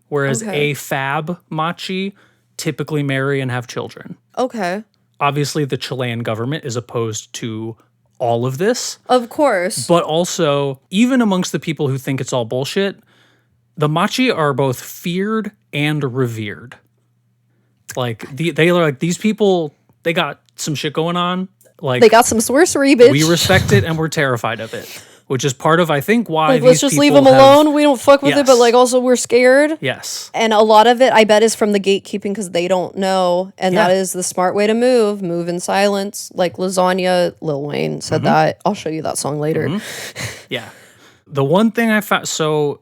whereas Okay. A-fab Machi typically marry and have children. Okay. Obviously, the Chilean government is opposed to all of this. Of course. But also, even amongst the people who think it's all bullshit, the Machi are both feared and revered. Like, they are like, these people, they got some shit going on. Like, They got some sorcery, bitch. we respect it and we're terrified of it, which is part of, I think, why Like, these let's just leave people them have- alone. We don't fuck with it, but Yes. like also we're scared. Yes. And a lot of it, I bet, is from the gatekeeping because they don't know. And that Yeah. is the smart way to move. Move in silence. Like Lasagna, Lil Wayne said that. I'll show you that song later. Yeah. The one thing I found, so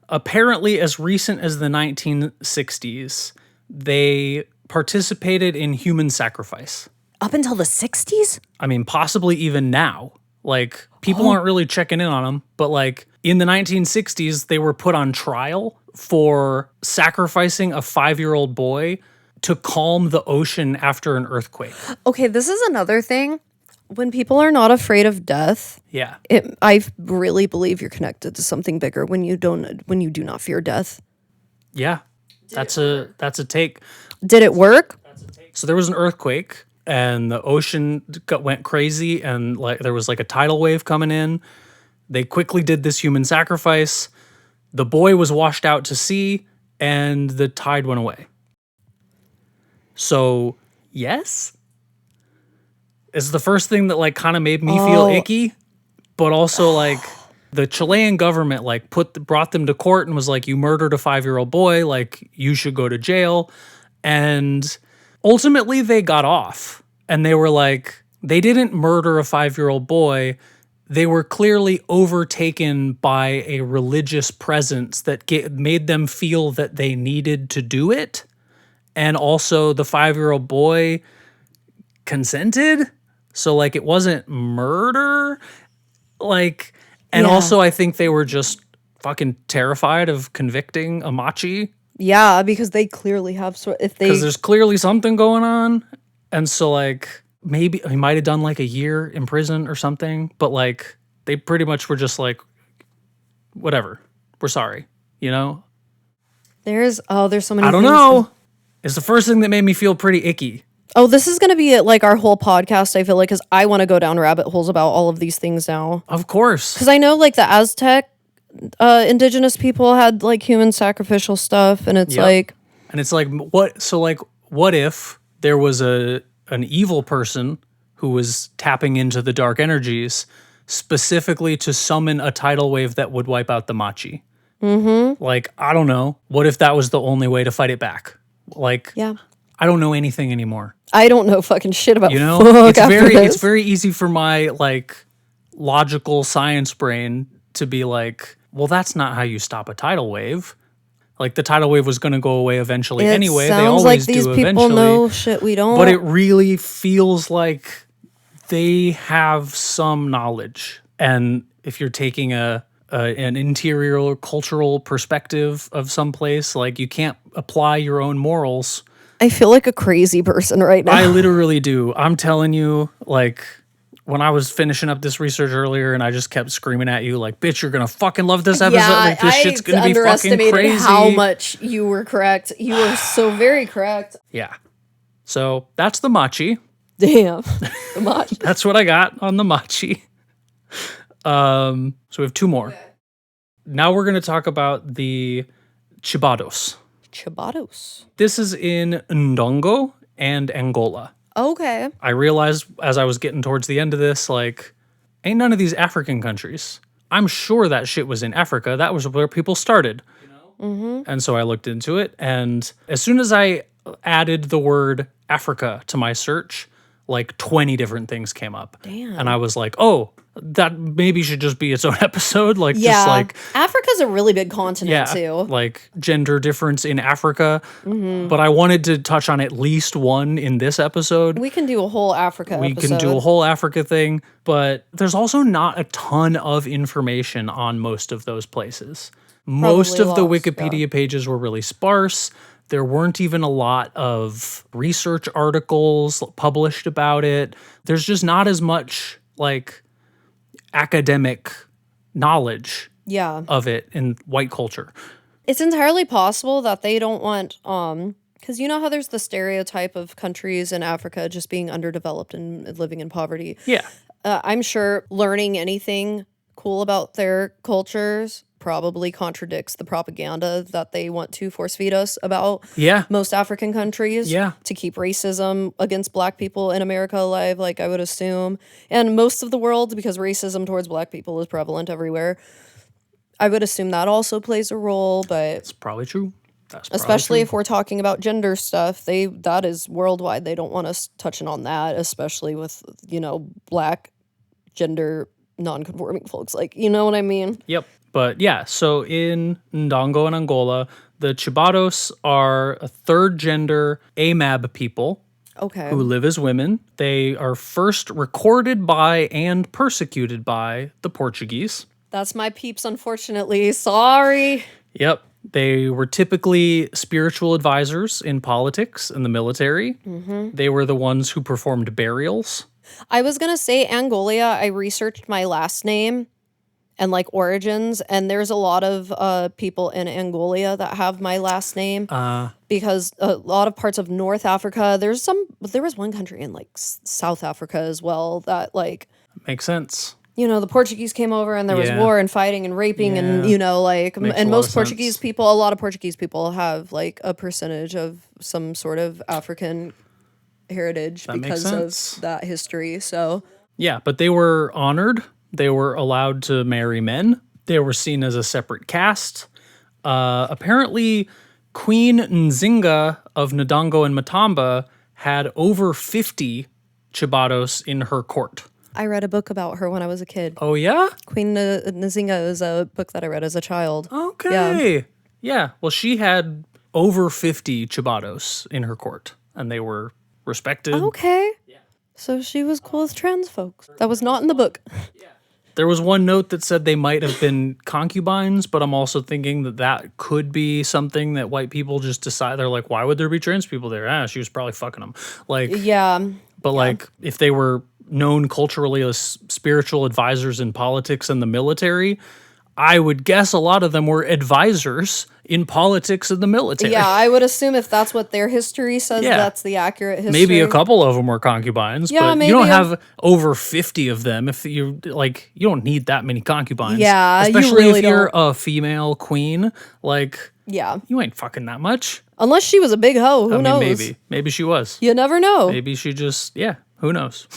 apparently as recent as the 1960s, they participated in human sacrifice. Up until the 60s? I mean, possibly even now. Like, people aren't really checking in on them, but like in the 1960s, they were put on trial for sacrificing a 5-year-old boy to calm the ocean after an earthquake. Okay, this is another thing. When people are not afraid of death, Yeah. I really believe you're connected to something bigger when you do not fear death. Yeah. That's a take. Did it work? So there was an earthquake and the ocean went crazy and like there was like a tidal wave coming in. They quickly did this human sacrifice. The boy was washed out to sea and the tide went away. So, yes. It's the first thing that like kind of made me feel icky, but also like the Chilean government like brought them to court and was like, you murdered a 5-year-old boy, like you should go to jail. And ultimately they got off and they were like, they didn't murder a 5-year-old boy. They were clearly overtaken by a religious presence that made them feel that they needed to do it. And also the 5-year-old boy consented. So like it wasn't murder. Like, and Yeah. also I think they were just fucking terrified of convicting a Machi. Yeah, because they clearly have Because there's clearly something going on. And so like maybe he might have done like a year in prison or something, but like they pretty much were just like, whatever, we're sorry, you know? there's so many I don't things. know. It's the first thing that made me feel pretty icky. Oh, this is going to be like our whole podcast, I feel like, because I want to go down rabbit holes about all of these things now. Of course. Because I know like the Aztec indigenous people had like human sacrificial stuff, and it's Yep. like, And it's like, what if there was an evil person who was tapping into the dark energies specifically to summon a tidal wave that would wipe out the Machi? Mm-hmm. Like, I don't know. What if that was the only way to fight it back? Like, yeah, I don't know anything anymore. I don't know fucking shit about You know, fuck it's after it's this. very easy for my like logical science brain to be like, well, that's not how you stop a tidal wave. Like the tidal wave was going to go away eventually anyway. They sounds always like these do people eventually. know shit we don't. But it really feels like they have some knowledge. And if you're taking an interior cultural perspective of some place, like you can't apply your own morals. I feel like a crazy person right now. I literally do. I'm telling you, like, when I was finishing up this research earlier and I just kept screaming at you, like, bitch, you're going to fucking love this episode. Like, this shit's going to be fucking underestimated crazy. how much you were correct. You were so very correct. Yeah. So that's the Machi. Damn. The Machi. That's what I got on the Machi. So we have two more. Okay. Now we're going to talk about the Chibados. Chibados. This is in Ndongo and Angola. Okay. I realized as I was getting towards the end of this, like, ain't none of these African countries. I'm sure that shit was in Africa. That was where people started. You know? Mm-hmm. And so I looked into it. And as soon as I added the word Africa to my search, like 20 different things came up. Damn. And I was like, oh, that maybe should just be its own episode. Like, Yeah. just like, Africa's a really big continent yeah, too. like gender difference in Africa. Mm-hmm. But I wanted to touch on at least one in this episode. We can do a whole Africa We episode. can do a whole Africa thing, but there's also not a ton of information on most of those places. Most of the lost, Wikipedia pages were really sparse. There weren't even a lot of research articles published about it. There's just not as much like academic knowledge Yeah. of it in white culture. It's entirely possible that they don't want Because you know how there's the stereotype of countries in Africa just being underdeveloped and living in poverty. Yeah. I'm sure learning anything cool about their cultures probably contradicts the propaganda that they want to force feed us about Yeah. most African countries. Yeah. To keep racism against black people in America alive, like I would assume. And most of the world, because racism towards black people is prevalent everywhere. I would assume that also plays a role, but It's probably true. That's probably especially true. if we're talking about gender stuff, that is worldwide. They don't want us touching on that, especially with, black gender non-conforming folks. Like, you know what I mean? Yep. But yeah, so in Ndongo and Angola, the Chibados are a third gender AMAB people Okay. who live as women. They are first recorded by and persecuted by the Portuguese. That's my peeps, unfortunately. Sorry. Yep. They were typically spiritual advisors in politics and the military. They were the ones who performed burials. I was going to say Angolia. I researched my last name and like origins, and there's a lot of people in Angola that have my last name because a lot of parts of North Africa, there was one country in like South Africa as well that like, Makes sense. the Portuguese came over and there was Yeah. war and fighting and raping and, Yeah. like, Makes a and lot most of Portuguese sense. people, a lot of Portuguese people have like a percentage of some sort of African heritage That makes because sense. of that history. So, Yeah, but they were honored. They were allowed to marry men. They were seen as a separate caste. Apparently, Queen Nzinga of Ndongo and Matamba had over 50 Chibados in her court. I read a book about her when I was a kid. Oh, yeah? Queen Nzinga is a book that I read as a child. Okay. Yeah. Well, she had over 50 Chibados in her court, and they were respected. Okay. So she was cool with trans folks. That was not in the book. There was one note that said they might have been concubines, but I'm also thinking that could be something that white people just decide. They're like, why would there be trans people there? She was probably fucking them. Like, Yeah. but like, if they were known culturally as spiritual advisors in politics and the military, I would guess a lot of them were advisors in politics and the military. Yeah, I would assume if that's what their history says, Yeah. that's the accurate history. Maybe a couple of them were concubines, Yeah, but maybe you don't a- have over 50 of them. If you you don't need that many concubines. Yeah, you especially really if you're a female queen. Like, Yeah. you ain't fucking that much. Unless she was a big hoe. Who I mean, knows? maybe she was. You never know. Maybe she just, who knows?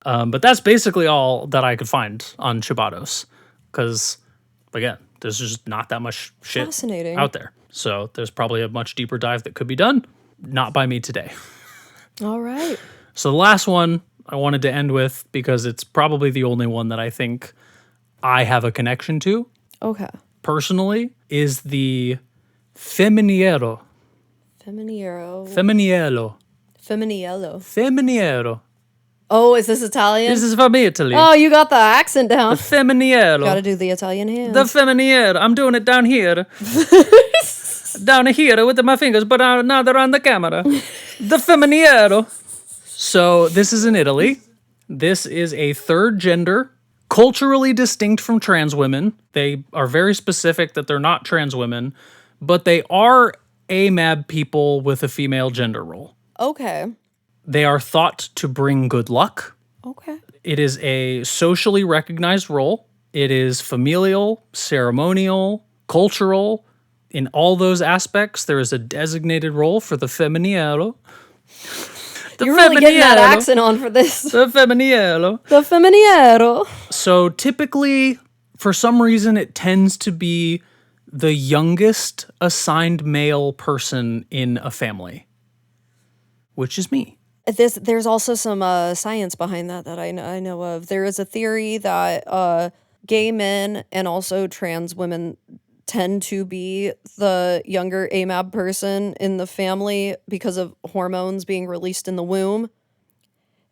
But that's basically all that I could find on Chibados, because again, there's just not that much shit Fascinating. out there. So there's probably a much deeper dive that could be done, not by me today. All right. So the last one I wanted to end with, because it's probably the only one that I think I have a connection to Okay. personally, is the Femminiello. Femminiello. Femminiello. Femminiello. Oh, is this Italian? This is from Italy. Oh, you got the accent down. Femminiello. Gotta do the Italian hand. The Femminiello. I'm doing it down here. Down here with my fingers, but now they're on the camera. The Femminiello. So this is in Italy. This is a third gender, culturally distinct from trans women. They are very specific that they're not trans women, but they are AMAB people with a female gender role. Okay. They are thought to bring good luck. Okay. It is a socially recognized role. It is familial, ceremonial, cultural. In all those aspects, there is a designated role for the Femminiello. The You're really getting that Femminiello. accent on for this. The Femminiello. The Femminiello. So typically, for some reason, it tends to be the youngest assigned male person in a family, which is me. There's also some science behind that I know of. There is a theory that gay men and also trans women tend to be the younger AMAB person in the family because of hormones being released in the womb.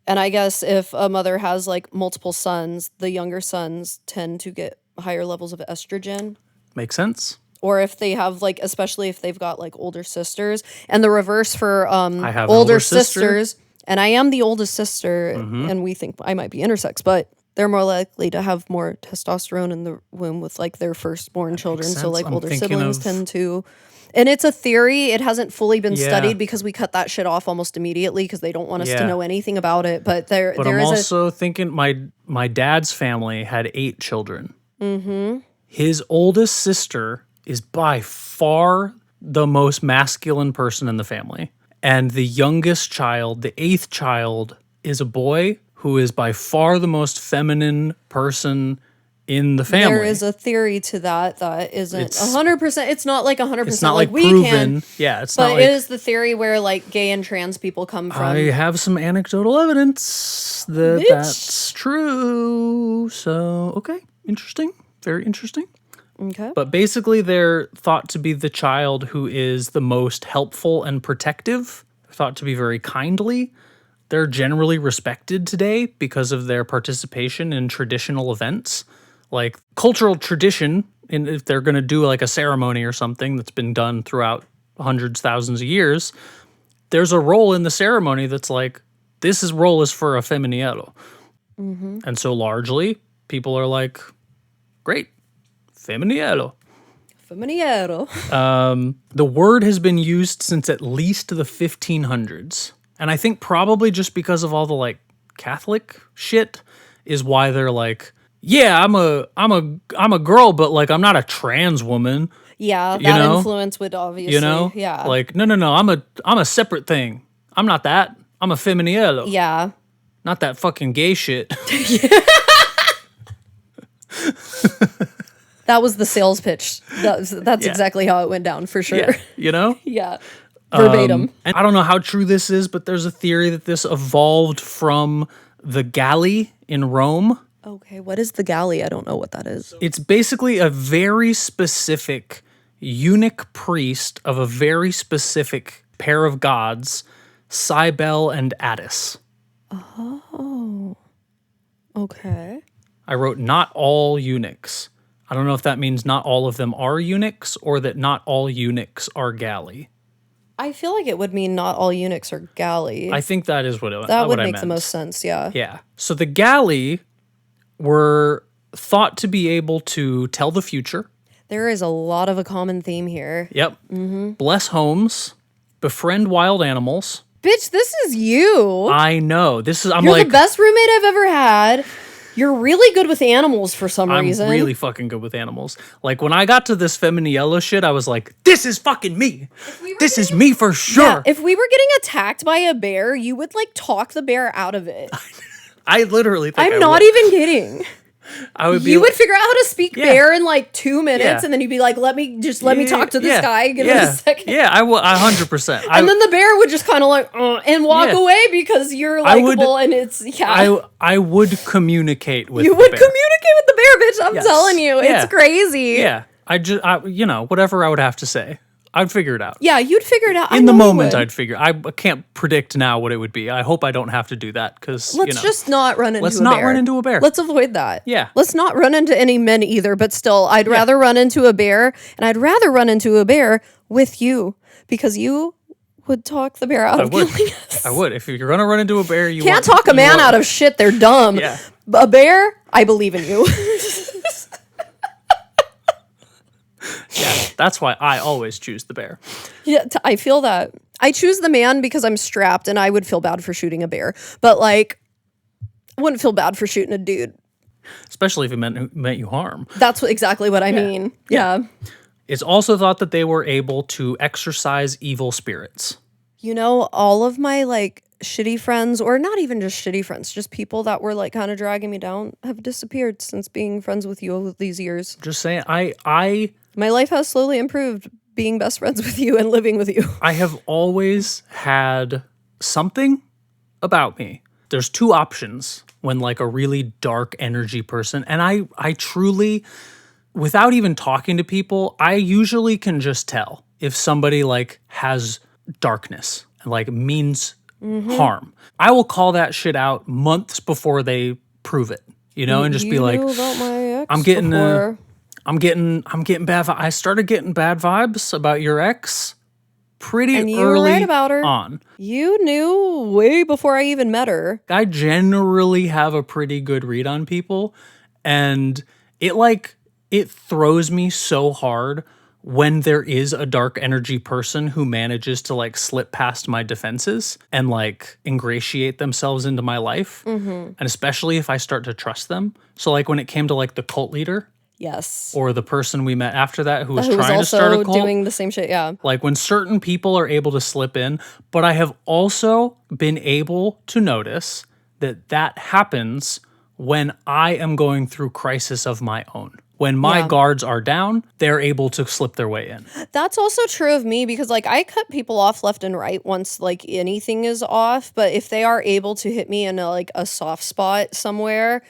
And I guess if a mother has like multiple sons, the younger sons tend to get higher levels of estrogen. Makes sense. Or if they have like, especially if they've got like older sisters, and the reverse for I have an older older sister. sisters. And I am the oldest sister, and we think I might be intersex, but They're more likely to have more testosterone in the womb with like their firstborn children. So sense. like I'm older thinking siblings of- tend to. And it's a theory. It hasn't fully been Yeah. studied because we cut that shit off almost immediately because they don't want us to Yeah. know anything about it. But there But there I'm is also thinking my dad's family had 8 children. His oldest sister is by far the most masculine person in the family. And the youngest child, the 8th child, is a boy who is by far the most feminine person in the family. There is a theory to that isn't It's- 100%. It's not like 100%. It's not like we proven. can. Yeah, it's But not it like is the theory where like gay and trans people come from. I have some anecdotal evidence that Bitch. that's true. So, okay, interesting. Very interesting. Okay. But basically, they're thought to be the child who is the most helpful and protective, thought to be very kindly. They're generally respected today because of their participation in traditional events, like cultural tradition. And if they're going to do like a ceremony or something that's been done throughout hundreds, thousands of years, there's a role in the ceremony that's like, role is for a Femminiello. And so largely, people are like, great, Femminiello. Femminiello. The word has been used since at least the 1500s. And I think probably just because of all the like Catholic shit is why they're like, yeah, I'm a girl, but like I'm not a trans woman, Yeah, that know? influence would obviously. you know? Yeah. Like, no, I'm a separate thing. I'm not that. I'm a Femminiello. yeah. Not that fucking gay shit. That was the sales pitch. That's Yeah. exactly how it went down for sure. Yeah, you know? Yeah. Verbatim. And I don't know how true this is, but there's a theory that this evolved from the galley in Rome. Okay, what is the galley? I don't know what that is. It's basically a very specific eunuch priest of a very specific pair of gods, Cybele and Attis. Okay. I wrote not all eunuchs. I don't know if that means not all of them are eunuchs or that not all eunuchs are galley. I feel like it would mean not all eunuchs are galley. I think that is what that would I make meant. the most sense, yeah. Yeah. So the galley were thought to be able to tell the future. There is a lot of a common theme here. Yep. Bless homes, befriend wild animals. Bitch, this is you. I know. I'm You're like, the best roommate I've ever had. You're really good with animals for some I'm reason. really fucking good with animals. Like when I got to this Femminiello shit, I was like, this is fucking me. This is me for sure. Yeah, if we were getting attacked by a bear, you would like talk the bear out of it. I literally think I'm not even kidding. I would be You like, would figure out how to speak Yeah. bear in like 2 minutes, Yeah. and then you'd be like, let me talk to this guy. Give it a second. Yeah, I will 100%. And then the bear would just kind of like and walk Yeah. away because you're I would- likable and it's I would communicate with you the would bear. communicate with the bear, bitch. I'm Yes. telling you, Yeah. it's crazy. Yeah, whatever I would have to say, I'd figure it out. Yeah, you'd figure it out. In the moment, I'd figure. I can't predict now what it would be. I hope I don't have to do that because Let's just not run into Let's a not bear. run into a bear. Let's avoid that. Yeah. Let's not run into any men either, but still, I'd rather run into a bear, and I'd rather run into a bear with you because you would talk the bear out I of would. killing us. I would. If you're gonna run into a bear, you Can't talk a man out of shit. They're dumb. Yeah. A bear, I believe in you. Yeah, that's why I always choose the bear. Yeah, I feel that. I choose the man because I'm strapped and I would feel bad for shooting a bear. But like, I wouldn't feel bad for shooting a dude. Especially if it meant you harm. That's exactly what I mean. Yeah. It's also thought that they were able to exorcise evil spirits. You know, all of my like shitty friends, or not even just shitty friends, just people that were like kind of dragging me down have disappeared since being friends with you over these years. Just saying, I My life has slowly improved being best friends with you and living with you. I have always had something about me. There's two options when like a really dark energy person, and I truly, without even talking to people, I usually can just tell if somebody like has darkness and like means harm. I will call that shit out months before they prove it, and just be You like, knew about my ex I'm getting before. I'm getting bad. I started getting bad vibes about your ex pretty And you were early right about her. on. You knew way before I even met her. I generally have a pretty good read on people, and it throws me so hard when there is a dark energy person who manages to like slip past my defenses and like ingratiate themselves into my life. And especially if I start to trust them. So like when it came to like the cult leader Yes. or the person we met after that who was Who was trying to start a also cult, doing the same shit, yeah. like when certain people are able to slip in, but I have also been able to notice that that happens when I am going through crisis of my own. When my guards are down, they're able to slip their way in. That's also true of me because like I cut people off left and right once like anything is off, but if they are able to hit me in a soft spot somewhere,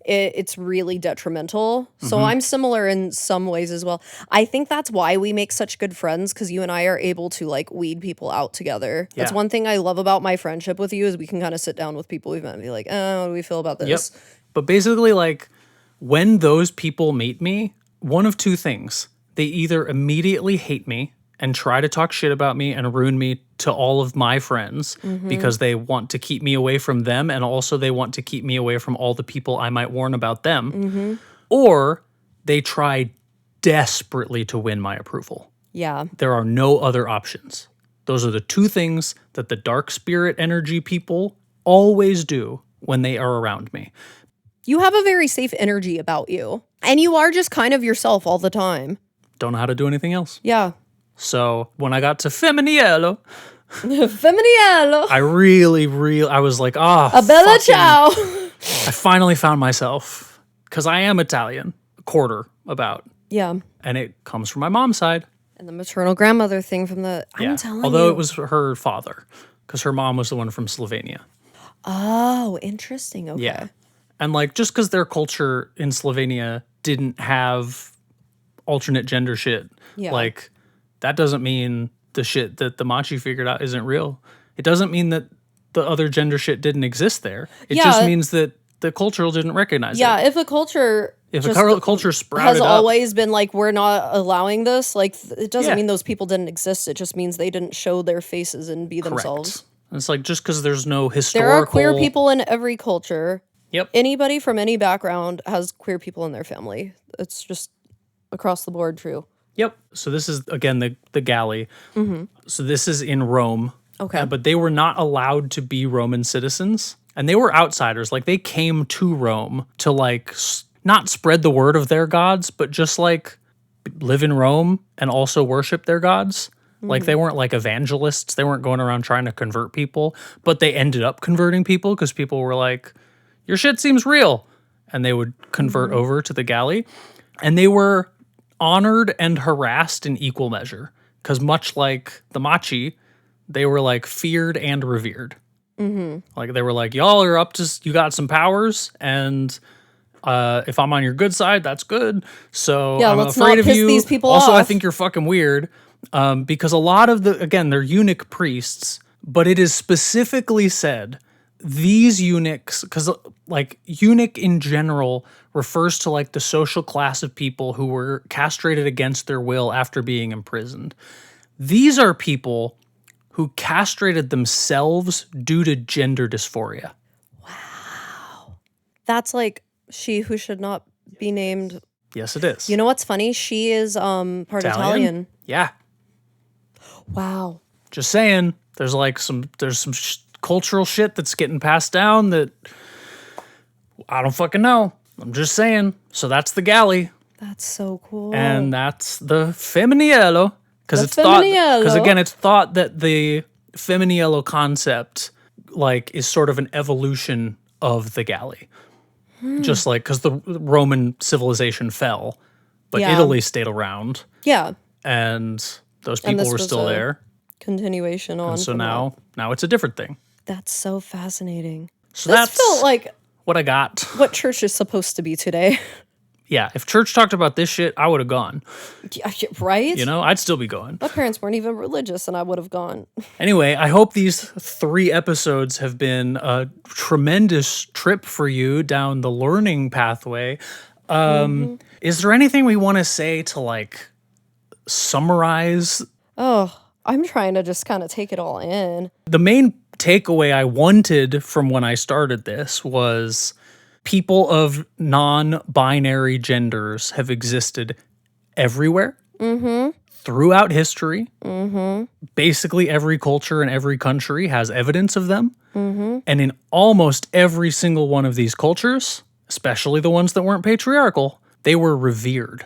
it's really detrimental. So I'm similar in some ways as well. I think that's why we make such good friends, because you and I are able to like weed people out together. That's Yeah. one thing I love about my friendship with you is we can kind of sit down with people we've met and be like, oh, what do we feel about this? Yep. But basically, like, when those people meet me, one of two things. They either immediately hate me and try to talk shit about me and ruin me to all of my friends because they want to keep me away from them, and also they want to keep me away from all the people I might warn about them. Or they try desperately to win my approval. Yeah. There are no other options. Those are the two things that the dark spirit energy people always do when they are around me. You have a very safe energy about you. And you are just kind of yourself all the time. Don't know how to do anything else. Yeah. So when I got to Femminiello, Femminiello. I was like, A bella ciao. I finally found myself, because I am Italian, a quarter about, Yeah. and it comes from my mom's side. And the maternal grandmother thing from the, Yeah. I'm telling Although you. it was her father, because her mom was the one from Slovenia. Oh, interesting. Okay. Yeah. And like, just because their culture in Slovenia didn't have alternate gender shit, Yeah. like, that doesn't mean the shit that the Machi figured out isn't real. It doesn't mean that the other gender shit didn't exist there. It just Yeah. means that the culture didn't recognize Yeah, it. if a culture If just a culture sprouted has up, always been like, we're not allowing this, like, it doesn't Yeah. mean those people didn't exist. It just means they didn't show their faces and be themselves. correct. And it's like, just because there's no There historical... are queer people in every culture. Yep. Anybody from any background has queer people in their family. It's just across the board true. Yep. So this is, again, the galley. So this is in Rome. Okay. But they were not allowed to be Roman citizens. And they were outsiders. Like, they came to Rome to, like, not spread the word of their gods, but just, like, live in Rome and also worship their gods. Like, they weren't, like, evangelists. They weren't going around trying to convert people. But they ended up converting people because people were like, your shit seems real. And they would convert over to the galley. And they were honored and harassed in equal measure, because much like the Machi, they were like feared and revered. Like, they were like, y'all are up to, you got some powers, and if I'm on your good side, that's good. So Yeah, I'm let's afraid not of piss you. these people Also, I off. think you're fucking weird, because a lot of they're eunuch priests, but it is specifically said these eunuchs, because like eunuch in general refers to like the social class of people who were castrated against their will after being imprisoned. These are people who castrated themselves due to gender dysphoria. That's like she who should not be named. Yes, it is. You know what's funny? She is part Italian. Yeah. Wow. Just saying, there's some cultural shit that's getting passed down that I don't fucking know. I'm just saying. So that's the galley, That's so cool. and that's the Femminiello, because The it's thought, Femminiello. because again, it's thought that the Femminiello concept like is sort of an evolution of the galley, just like because the Roman civilization fell, but Yeah. Italy stayed around, yeah. and those And people this were was still a there. Continuation on. So from now it's a different thing. that. That's so fascinating. So This that's felt like what I got. what church is supposed to be today. Yeah, if church talked about this shit, I would have gone. Right? You know, I'd still be going. My parents weren't even religious and I would have gone. Anyway, I hope these 3 episodes have been a tremendous trip for you down the learning pathway. Is there anything we want to say to like summarize? Oh, I'm trying to just kind of take it all in. The main takeaway I wanted from when I started this was people of non-binary genders have existed everywhere, throughout history. Basically, every culture and every country has evidence of them. And in almost every single one of these cultures, especially the ones that weren't patriarchal, they were revered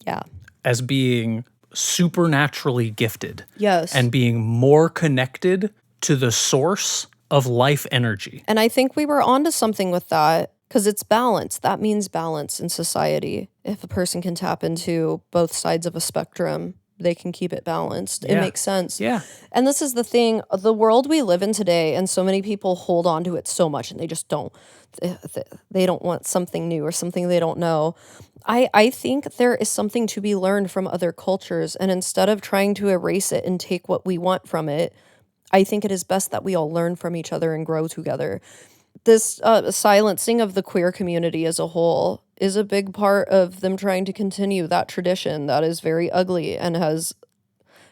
Yeah. as being supernaturally gifted. Yes. And being more connected to the source of life energy. And I think we were onto something with that because it's balance. That means balance in society. If a person can tap into both sides of a spectrum, they can keep it balanced. It Yeah. makes sense. Yeah. And this is the thing, the world we live in today, and so many people hold on to it so much and they just don't. They don't want something new or something they don't know. I think there is something to be learned from other cultures. And instead of trying to erase it and take what we want from it, I think it is best that we all learn from each other and grow together. This silencing of the queer community as a whole is a big part of them trying to continue that tradition that is very ugly and has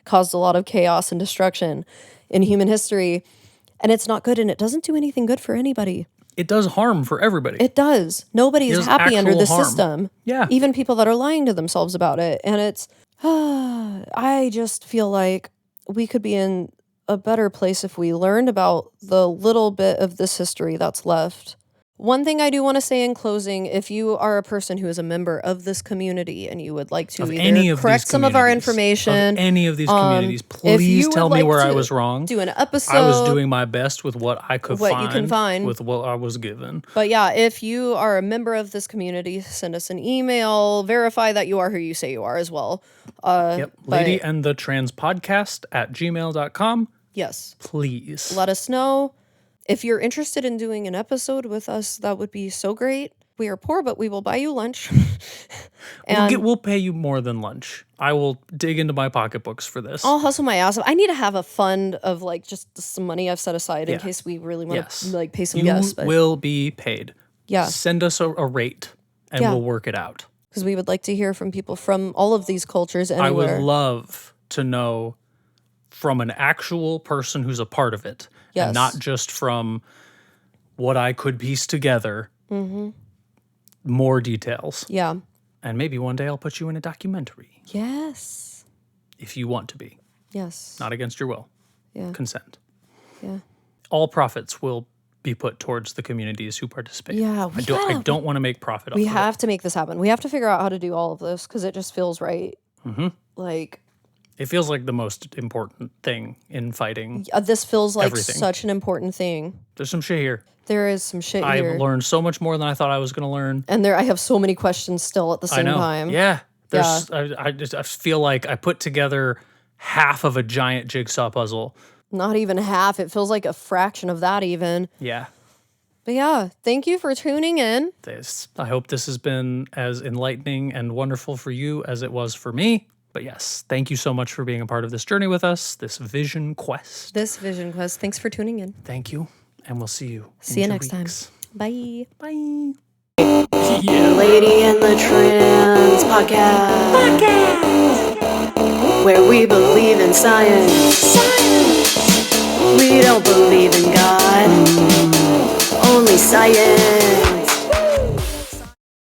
caused a lot of chaos and destruction in human history. And it's not good, and it doesn't do anything good for anybody. It does harm for everybody. It does. Nobody is There's happy under actual the harm. system. Yeah. Even people that are lying to themselves about it. And it's, I just feel like we could be in a better place if we learned about the little bit of this history that's left. One thing I do want to say in closing, if you are a person who is a member of this community and you would like to Of either any of correct these some of our communities, information, of any of these communities, if please you would tell me like where I to was wrong. do an episode. I was doing my best with what I could What you can find. with what I was given. But yeah, if you are a member of this community, send us an email, verify that you are who you say you are as well. Yep. but- Lady and the Trans Podcast at gmail.com. Yes. Please. Let us know. If you're interested in doing an episode with us, that would be so great. We are poor, but we will buy you lunch. We'll pay you more than lunch. I will dig into my pocketbooks for this. I'll hustle my ass off. I need to have a fund of like just some money I've set aside in Yeah. case we really want Yes. to like pay some You guests. But will be paid. yeah, Send us a rate and Yeah. we'll work it out. because we would like to hear from people from all of these cultures I anywhere. would love to know from an actual person who's a part of it. Yes. And not just from what I could piece together. More details. Yeah. And maybe one day I'll put you in a documentary Yes. if you want to be. Yes. Not against your will. Yeah. Consent. Yeah. All profits will be put towards the communities who participate. Yeah, I don't want to make profit off We of have to make this happen. We have to figure out how to do all of this because it just feels right. Like, it. It feels like the most important thing in fighting. this feels like Everything. such an important thing. There's some shit here. There is some shit I've here. learned so much more than I thought I was going to learn. And I have so many questions still at the I same know. time. Yeah. I feel like I put together half of a giant jigsaw puzzle. Not even half. It feels like a fraction of that even. Yeah. But yeah, thank you for tuning in. I hope this has been as enlightening and wonderful for you as it was for me. But yes, thank you so much for being a part of this journey with us, this vision quest. This Vision Quest. Thanks for tuning in. Thank you, and we'll see you. See you in 2 next time. weeks. Bye. Bye. Yeah. Lady and the Trans Podcast. Where we believe in science. We don't believe in God. Only science.